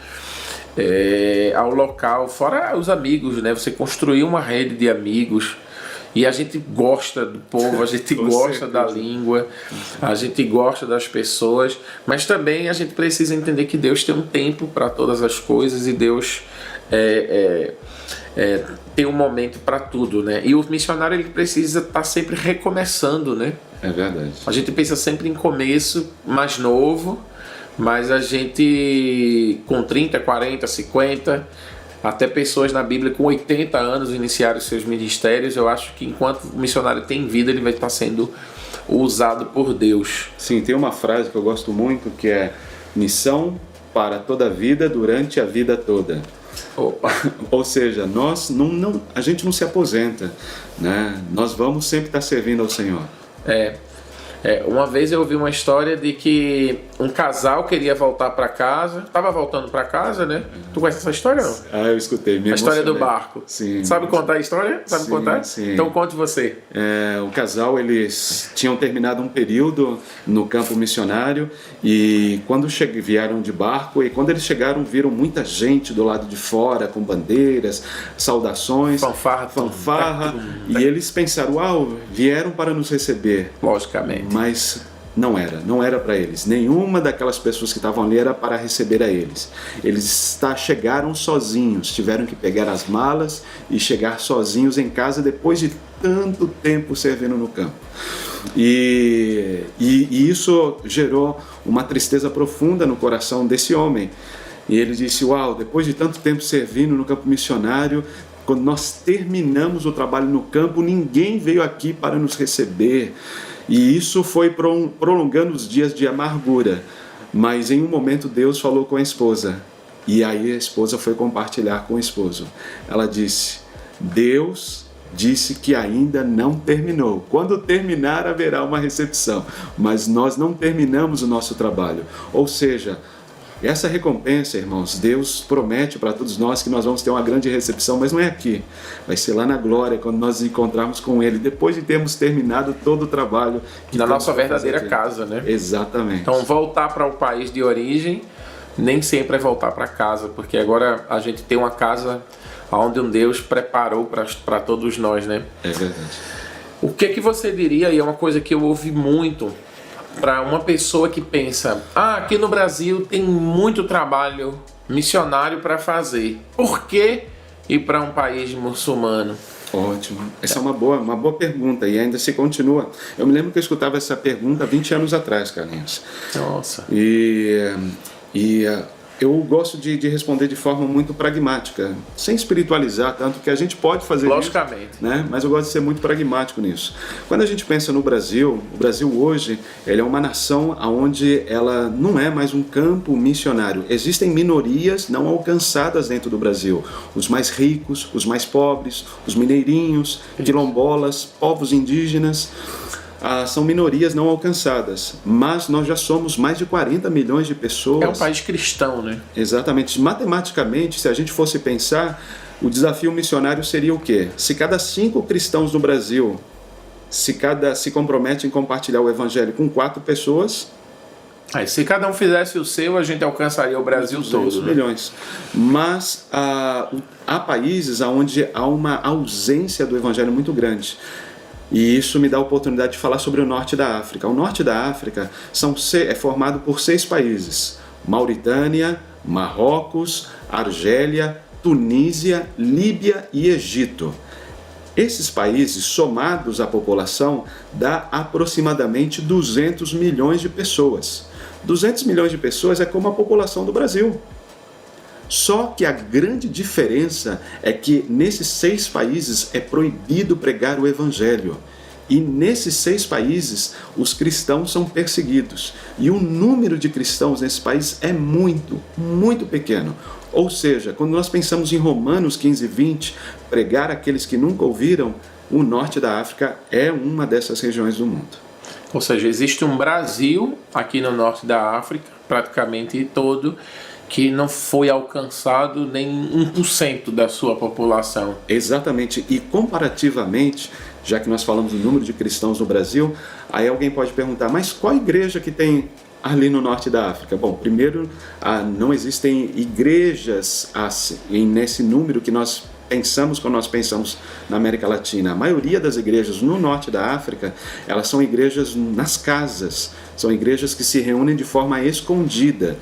ao local, fora os amigos, né? Você construiu uma rede de amigos e a gente gosta do povo, a gente gosta da língua, a gente gosta das pessoas, mas também a gente precisa entender que Deus tem um tempo para todas as coisas e Deus tem um momento para tudo, né? E o missionário ele precisa estar sempre recomeçando, né? É verdade. A gente pensa sempre em começo mais novo, mas a gente com 30, 40, 50, até pessoas na Bíblia com 80 anos iniciaram seus ministérios. Eu acho que enquanto o missionário tem vida, ele vai estar sendo usado por Deus. Sim, tem uma frase que eu gosto muito que é: missão para toda a vida, durante a vida toda. Opa. Ou seja, a gente não se aposenta, né? Nós vamos sempre estar servindo ao Senhor. Uma vez eu ouvi uma história de que um casal queria voltar para casa, estava voltando para casa, né? Tu conhece essa história, não? Eu escutei. A história do barco. Sim. Sabe contar a história? Sabe Sim, contar? sim. Então conte você. O casal, eles tinham terminado um período no campo missionário e quando vieram de barco, e quando eles chegaram, viram muita gente do lado de fora, com bandeiras, saudações, fanfarra, e eles pensaram, vieram para nos receber. Logicamente. Mas não era para eles. Nenhuma daquelas pessoas que estavam ali era para receber a eles. Eles chegaram sozinhos, tiveram que pegar as malas e chegar sozinhos em casa depois de tanto tempo servindo no campo. E isso gerou uma tristeza profunda no coração desse homem. E ele disse, depois de tanto tempo servindo no campo missionário, quando nós terminamos o trabalho no campo, ninguém veio aqui para nos receber. E isso foi prolongando os dias de amargura. Mas em um momento Deus falou com a esposa. E aí a esposa foi compartilhar com o esposo. Ela disse, Deus disse que ainda não terminou. Quando terminar haverá uma recepção. Mas nós não terminamos o nosso trabalho. Ou seja, essa recompensa, irmãos, Deus promete para todos nós que nós vamos ter uma grande recepção, mas não é aqui. Vai ser lá na glória, quando nós nos encontrarmos com Ele, depois de termos terminado todo o trabalho. Na nossa verdadeira casa, né? Exatamente. Então, voltar para o país de origem nem sempre é voltar para casa, porque agora a gente tem uma casa onde um Deus preparou para todos nós, né? É verdade. O que você diria, e é uma coisa que eu ouvi muito, para uma pessoa que pensa, aqui no Brasil tem muito trabalho missionário para fazer, por que ir para um país muçulmano? Ótimo, essa é uma boa pergunta e ainda se continua. Eu me lembro que eu escutava essa pergunta 20 anos atrás, Carlinhos. Nossa. E eu gosto de responder de forma muito pragmática, sem espiritualizar tanto, que a gente pode fazer logicamente isso, né? Mas eu gosto de ser muito pragmático nisso. Quando a gente pensa no Brasil, o Brasil hoje ele é uma nação onde ela não é mais um campo missionário. Existem minorias não alcançadas dentro do Brasil. Os mais ricos, os mais pobres, os mineirinhos, quilombolas, povos indígenas. São minorias não alcançadas, mas nós já somos mais de 40 milhões de pessoas. É um país cristão, né? Exatamente. Matematicamente, se a gente fosse pensar, o desafio missionário seria o quê? Se cada 5 cristãos no Brasil se compromete em compartilhar o evangelho com 4 pessoas... se cada um fizesse o seu, a gente alcançaria o Brasil todo, né? Milhões. Mas há países onde há uma ausência do evangelho muito grande. E isso me dá a oportunidade de falar sobre o norte da África. O norte da África é formado por 6 países: Mauritânia, Marrocos, Argélia, Tunísia, Líbia e Egito. Esses países, somados à população, dá aproximadamente 200 milhões de pessoas. 200 milhões de pessoas é como a população do Brasil. Só que a grande diferença é que nesses 6 países é proibido pregar o evangelho. E nesses 6 países os cristãos são perseguidos. E o número de cristãos nesse país é muito, muito pequeno. Ou seja, quando nós pensamos em Romanos 15:20, pregar aqueles que nunca ouviram, o norte da África é uma dessas regiões do mundo. Ou seja, existe um Brasil aqui no norte da África, praticamente todo, que não foi alcançado nem 1% da sua população. Exatamente, e comparativamente, já que nós falamos do número de cristãos no Brasil, aí alguém pode perguntar, mas qual igreja que tem ali no norte da África? Bom, primeiro, não existem igrejas nesse número que nós pensamos quando nós pensamos na América Latina. A maioria das igrejas no norte da África, elas são igrejas nas casas, são igrejas que se reúnem de forma escondida.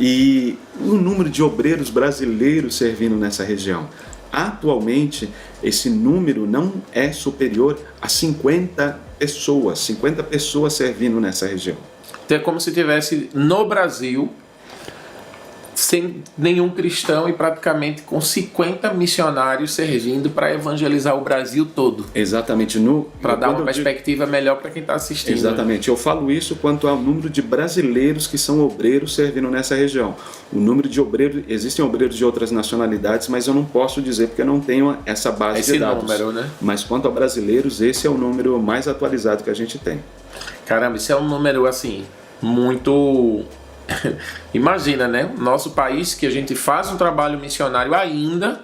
E o número de obreiros brasileiros servindo nessa região. Atualmente, esse número não é superior a 50 pessoas servindo nessa região. Então é como se tivesse no Brasil sem nenhum cristão e praticamente com 50 missionários servindo para evangelizar o Brasil todo. Exatamente. Para dar uma perspectiva melhor para quem está assistindo. Exatamente. Eu falo isso quanto ao número de brasileiros que são obreiros servindo nessa região. O número de obreiros, existem obreiros de outras nacionalidades, mas eu não posso dizer porque eu não tenho essa base de dados. Esse número, né? Mas quanto a brasileiros, esse é o número mais atualizado que a gente tem. Caramba, isso é um número assim, muito... Imagina, né? Nosso país, que a gente faz um trabalho missionário ainda,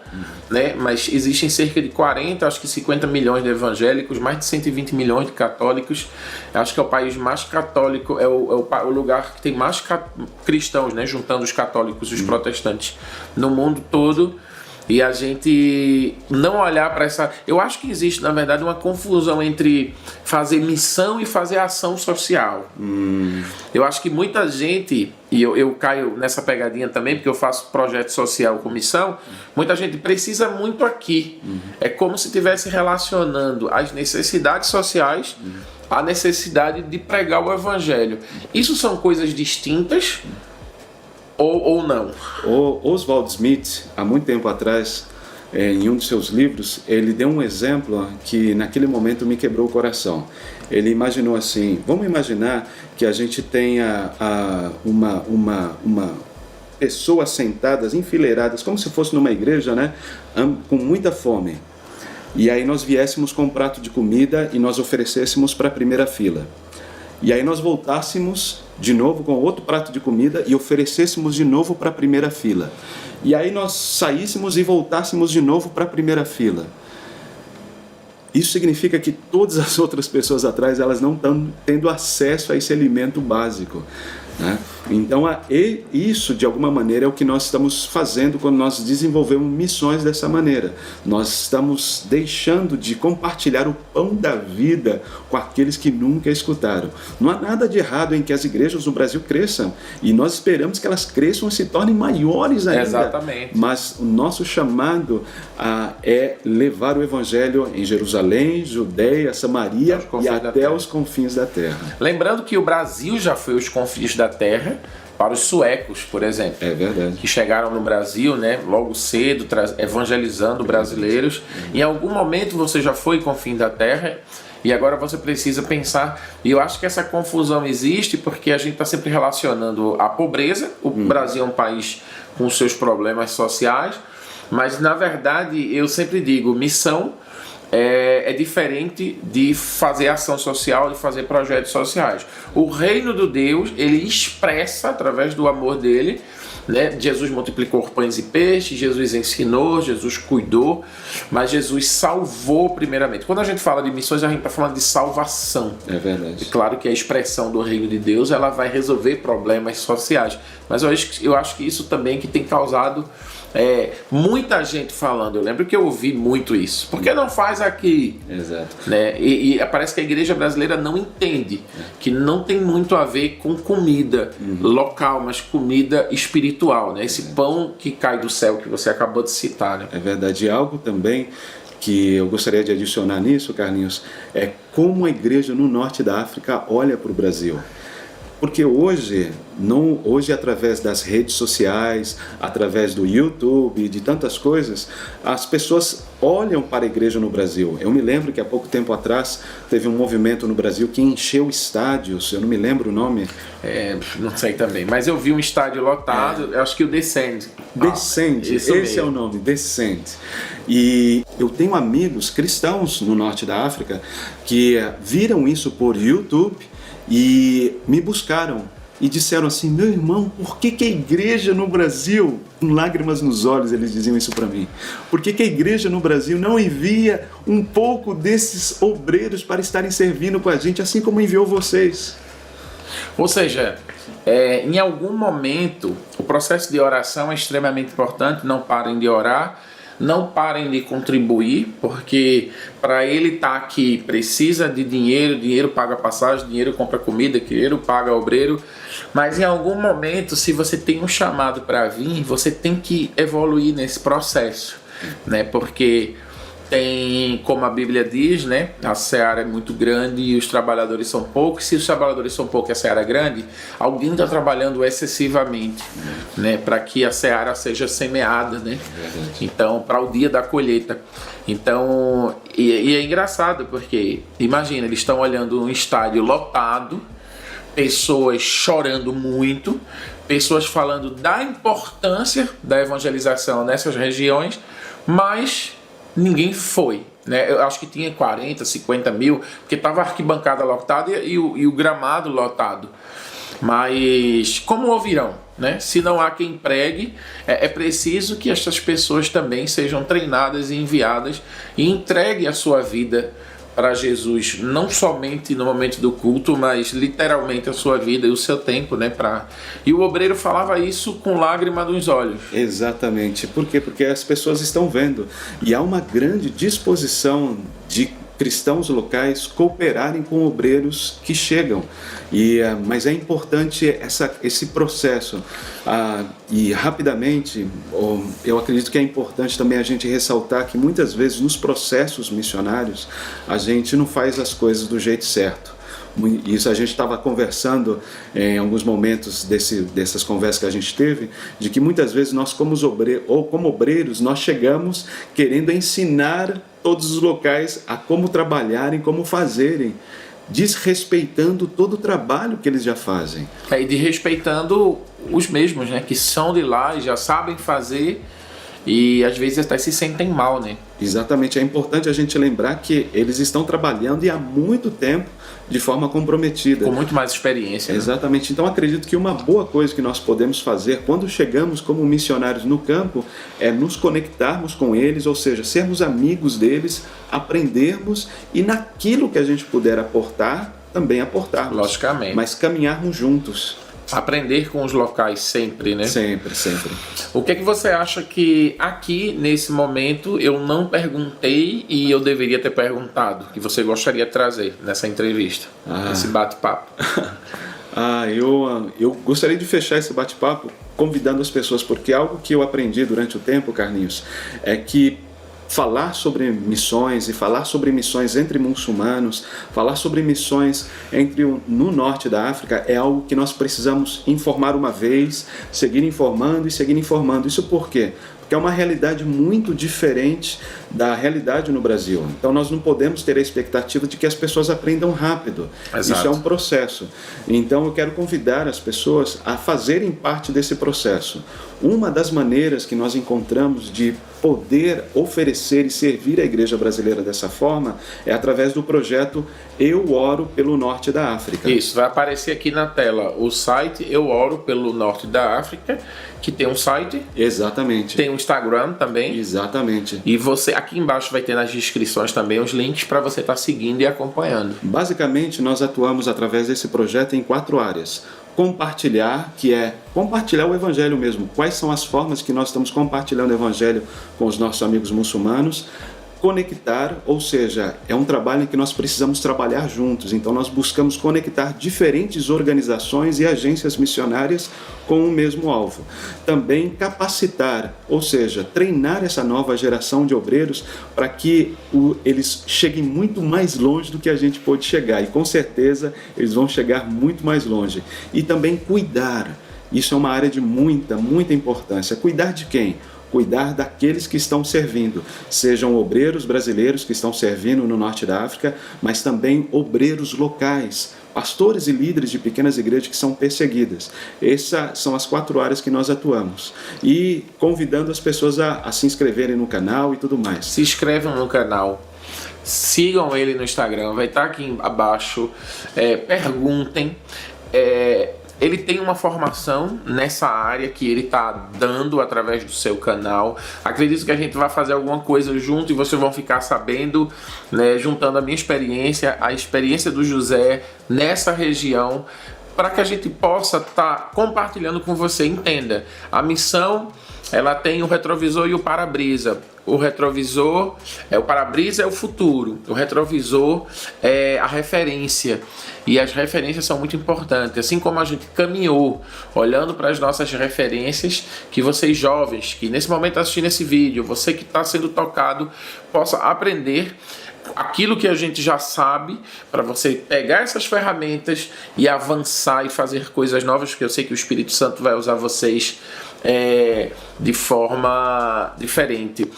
né? Mas existem cerca de 40, acho que 50 milhões de evangélicos, mais de 120 milhões de católicos. Acho que é o país mais católico, é o lugar que tem mais cristãos, né? Juntando os católicos e os protestantes no mundo todo. E a gente não olhar para essa... Eu acho que existe, na verdade, uma confusão entre fazer missão e fazer ação social. Eu acho que muita gente, e eu caio nessa pegadinha também, porque eu faço projeto social com missão, muita gente precisa muito aqui. É como se estivesse relacionando as necessidades sociais à necessidade de pregar o evangelho. Isso são coisas distintas... Ou não? O Oswald Smith, há muito tempo atrás, em um dos seus livros, ele deu um exemplo que naquele momento me quebrou o coração. Ele imaginou assim, vamos imaginar que a gente tenha uma pessoas sentadas, enfileiradas, como se fosse numa igreja, né, com muita fome. E aí nós viéssemos com um prato de comida e nós oferecêssemos para a primeira fila. E aí nós voltássemos de novo com outro prato de comida e oferecêssemos de novo para a primeira fila. E aí nós saíssemos e voltássemos de novo para a primeira fila. Isso significa que todas as outras pessoas atrás, elas não estão tendo acesso a esse alimento básico, né? Então, isso de alguma maneira é o que nós estamos fazendo quando nós desenvolvemos missões dessa maneira. Nós estamos deixando de compartilhar o pão da vida com aqueles que nunca escutaram. Não há nada de errado em que as igrejas no Brasil cresçam, e nós esperamos que elas cresçam e se tornem maiores ainda. Exatamente. Mas o nosso chamado é levar o evangelho em Jerusalém, Judeia, Samaria e até os confins da terra. Lembrando que o Brasil já foi os confins da terra para os suecos, por exemplo. É verdade. Que chegaram no Brasil, né, logo cedo, evangelizando brasileiros. Em algum momento você já foi confim da terra e agora você precisa pensar. E eu acho que essa confusão existe porque a gente está sempre relacionando a pobreza. O Brasil é um país com seus problemas sociais, mas na verdade eu sempre digo, missão é diferente de fazer ação social, de fazer projetos sociais. O reino de Deus, ele expressa através do amor dele, né? Jesus multiplicou pães e peixes, Jesus ensinou, Jesus cuidou, mas Jesus salvou primeiramente. Quando a gente fala de missões, a gente está falando de salvação. É verdade. E claro que a expressão do reino de Deus, ela vai resolver problemas sociais, mas eu acho que isso também que tem causado muita gente falando. Eu lembro que eu ouvi muito isso. Por que não faz aqui? Exato. Né? E parece que a igreja brasileira não entende que não tem muito a ver com comida local, mas comida espiritual, né? Esse pão que cai do céu que você acabou de citar, né? É verdade. E algo também que eu gostaria de adicionar nisso, Carlinhos, é como a igreja no norte da África olha para o Brasil. Porque hoje, através das redes sociais, através do YouTube, de tantas coisas, as pessoas olham para a igreja no Brasil. Eu me lembro que há pouco tempo atrás teve um movimento no Brasil que encheu estádios, eu não me lembro o nome. Não sei também, mas eu vi um estádio lotado, eu acho que o Descend. Esse é o nome, Descend. E eu tenho amigos cristãos no norte da África que viram isso por YouTube e me buscaram e disseram assim: meu irmão, por que a igreja no Brasil, com lágrimas nos olhos eles diziam isso para mim, por que a igreja no Brasil não envia um pouco desses obreiros para estarem servindo com a gente, assim como enviou vocês? Ou seja, em algum momento o processo de oração é extremamente importante. Não parem de orar, não parem de contribuir, porque para ele estar aqui precisa de dinheiro, dinheiro paga passagem, dinheiro compra comida, dinheiro paga obreiro, mas em algum momento, se você tem um chamado para vir, você tem que evoluir nesse processo, né? Porque tem, como a Bíblia diz, né, a seara é muito grande e os trabalhadores são poucos. Se os trabalhadores são poucos e a seara é grande, alguém está trabalhando excessivamente, né, para que a seara seja semeada, né? Então, para o dia da colheita. Então, e é engraçado porque, imagina, eles estão olhando um estádio lotado, pessoas chorando muito, pessoas falando da importância da evangelização nessas regiões, mas ninguém foi, né? Eu acho que tinha 40, 50 mil, porque estava a arquibancada lotada e o gramado lotado. Mas como ouvirão, né? Se não há quem pregue, é preciso que estas pessoas também sejam treinadas e enviadas e entreguem a sua vida para Jesus, não somente no momento do culto, mas literalmente a sua vida e o seu tempo, né? E o obreiro falava isso com lágrima nos olhos. Exatamente. Por quê? Porque as pessoas estão vendo. E há uma grande disposição de cristãos locais cooperarem com obreiros que chegam. Mas é importante esse processo. E rapidamente, eu acredito que é importante também a gente ressaltar que muitas vezes nos processos missionários a gente não faz as coisas do jeito certo. Isso a gente estava conversando em alguns momentos dessas conversas que a gente teve, de que muitas vezes nós como obreiros nós chegamos querendo ensinar todos os locais a como trabalharem, como fazerem, desrespeitando todo o trabalho que eles já fazem. E desrespeitando os mesmos, né, que são de lá e já sabem fazer e às vezes até se sentem mal, né? Exatamente, é importante a gente lembrar que eles estão trabalhando e há muito tempo de forma comprometida. Com muito mais experiência. Né? Exatamente, então acredito que uma boa coisa que nós podemos fazer quando chegamos como missionários no campo é nos conectarmos com eles, ou seja, sermos amigos deles, aprendermos e naquilo que a gente puder aportar, também aportarmos. Logicamente. Mas caminharmos juntos. Aprender com os locais sempre, né? Sempre, sempre. O que é que você acha que aqui, nesse momento, eu não perguntei e eu deveria ter perguntado, que você gostaria de trazer nessa entrevista, nesse bate-papo? Eu gostaria de fechar esse bate-papo convidando as pessoas, porque algo que eu aprendi durante o tempo, Carlinhos, é que falar sobre missões e falar sobre missões entre muçulmanos, falar sobre missões no norte da África é algo que nós precisamos informar uma vez, seguir informando e seguir informando. Isso por quê? Porque é uma realidade muito diferente da realidade no Brasil. Então nós não podemos ter a expectativa de que as pessoas aprendam rápido. Exato. Isso é um processo. Então eu quero convidar as pessoas a fazerem parte desse processo. Uma das maneiras que nós encontramos de poder oferecer e servir a igreja brasileira dessa forma é através do projeto Eu Oro pelo Norte da África. Isso, vai aparecer aqui na tela o site Eu Oro pelo Norte da África, que tem um site. Exatamente. Tem um Instagram também. Exatamente. E você, aqui embaixo vai ter nas descrições também os links para você estar seguindo e acompanhando. Basicamente, nós atuamos através desse projeto em 4 áreas. Compartilhar, que é compartilhar o Evangelho mesmo. Quais são as formas que nós estamos compartilhando o Evangelho com os nossos amigos muçulmanos? Conectar, ou seja, é um trabalho em que nós precisamos trabalhar juntos. Então nós buscamos conectar diferentes organizações e agências missionárias com o mesmo alvo. Também capacitar, ou seja, treinar essa nova geração de obreiros para que eles cheguem muito mais longe do que a gente pôde chegar. E com certeza eles vão chegar muito mais longe. E também cuidar. Isso é uma área de muita importância. Cuidar de quem? Cuidar daqueles que estão servindo, sejam obreiros brasileiros que estão servindo no norte da África, mas também obreiros locais, pastores e líderes de pequenas igrejas que são perseguidas. Essas são as 4 áreas que nós atuamos. E convidando as pessoas a se inscreverem no canal e tudo mais. Se inscrevam no canal. Sigam ele no Instagram, vai estar aqui abaixo. Perguntem. Ele tem uma formação nessa área que ele está dando através do seu canal. Acredito que a gente vai fazer alguma coisa junto e vocês vão ficar sabendo, né, juntando a minha experiência, a experiência do José nessa região, para que a gente possa estar compartilhando com você. Entenda, a missão, ela tem o retrovisor e o para-brisa. o retrovisor, o para-brisa é o futuro, o retrovisor é a referência. E as referências são muito importantes. Assim como a gente caminhou olhando para as nossas referências, que vocês jovens, que nesse momento estão assistindo esse vídeo, você que está sendo tocado, possa aprender aquilo que a gente já sabe, para você pegar essas ferramentas e avançar e fazer coisas novas, porque eu sei que o Espírito Santo vai usar vocês de forma diferente.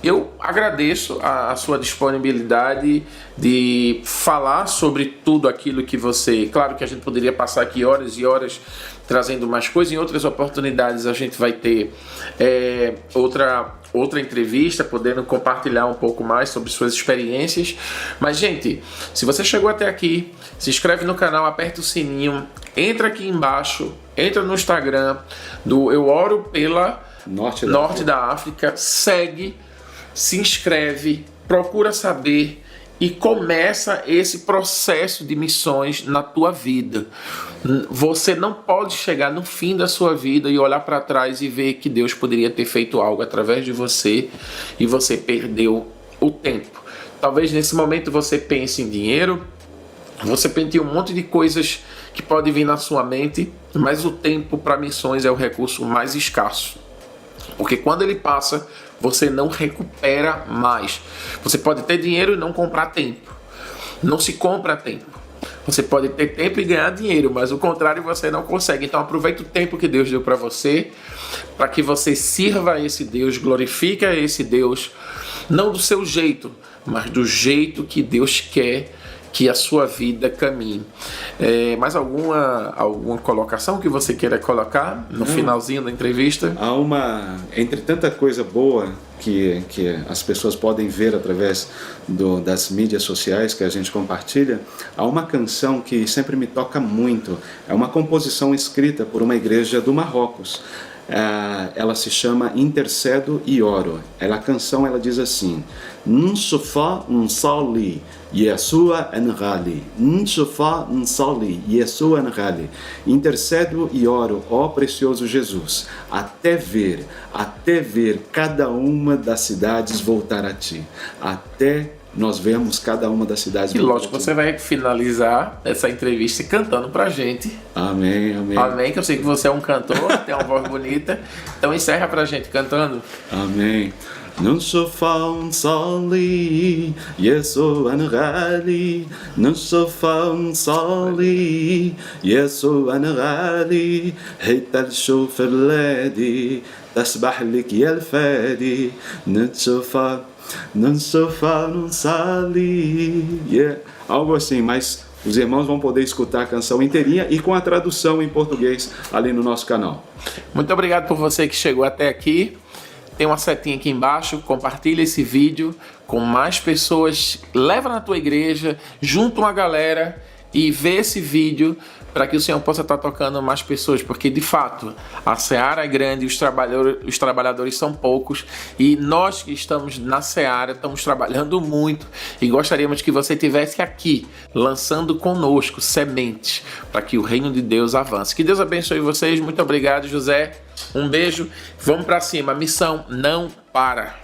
Eu agradeço a sua disponibilidade de falar sobre tudo aquilo que você... Claro que a gente poderia passar aqui horas e horas trazendo mais coisas. Em outras oportunidades a gente vai ter outra entrevista, podendo compartilhar um pouco mais sobre suas experiências. Mas, gente, se você chegou até aqui, se inscreve no canal, aperta o sininho, entra aqui embaixo, entra no Instagram do Eu Oro pela Norte da África, segue, se inscreve, procura saber e começa esse processo de missões na tua vida. Você não pode chegar no fim da sua vida e olhar para trás e ver que Deus poderia ter feito algo através de você e você perdeu o tempo. Talvez nesse momento você pense em dinheiro, você pense em um monte de coisas que podem vir na sua mente, mas o tempo para missões é o recurso mais escasso. Porque quando ele passa, você não recupera mais. Você pode ter dinheiro e não comprar tempo. Não se compra tempo. Você pode ter tempo e ganhar dinheiro, mas o contrário você não consegue. Então aproveita o tempo que Deus deu para você, para que você sirva a esse Deus, glorifique a esse Deus, não do seu jeito, mas do jeito que Deus quer que a sua vida caminhe. Mais alguma colocação que você queira colocar no finalzinho da entrevista? Entre tanta coisa boa que as pessoas podem ver através das mídias sociais que a gente compartilha, há uma canção que sempre me toca muito. É uma composição escrita por uma igreja do Marrocos. Ela se chama Intercedo e Oro. A canção ela diz assim: Nsufa nsali Yeshua engali, Nsufa nsali Yeshua engali. Intercedo e oro, ó precioso Jesus, até ver cada uma das cidades voltar a ti, até nós vemos cada uma das cidades. E lógico, você vai finalizar essa entrevista cantando pra gente. Amém, amém. Amém, que eu sei que você é um cantor, tem uma voz bonita. Então encerra pra gente cantando. Amém. Nsufa nsali Yeshua engali, Nsufa nsali Yeshua engali, Heital shuf الذي تسبح لك يا الفادي, algo assim, mas os irmãos vão poder escutar a canção inteirinha e com a tradução em português ali no nosso canal. Muito obrigado por você que chegou até aqui. Tem uma setinha aqui embaixo, compartilha esse vídeo com mais pessoas, leva na tua igreja, junta uma galera e vê esse vídeo para que o Senhor possa estar tocando mais pessoas, porque de fato a seara é grande, os trabalhadores são poucos e nós que estamos na seara estamos trabalhando muito e gostaríamos que você estivesse aqui lançando conosco sementes para que o reino de Deus avance. Que Deus abençoe vocês. Muito obrigado, José. Um beijo. Vamos para cima. A missão não para.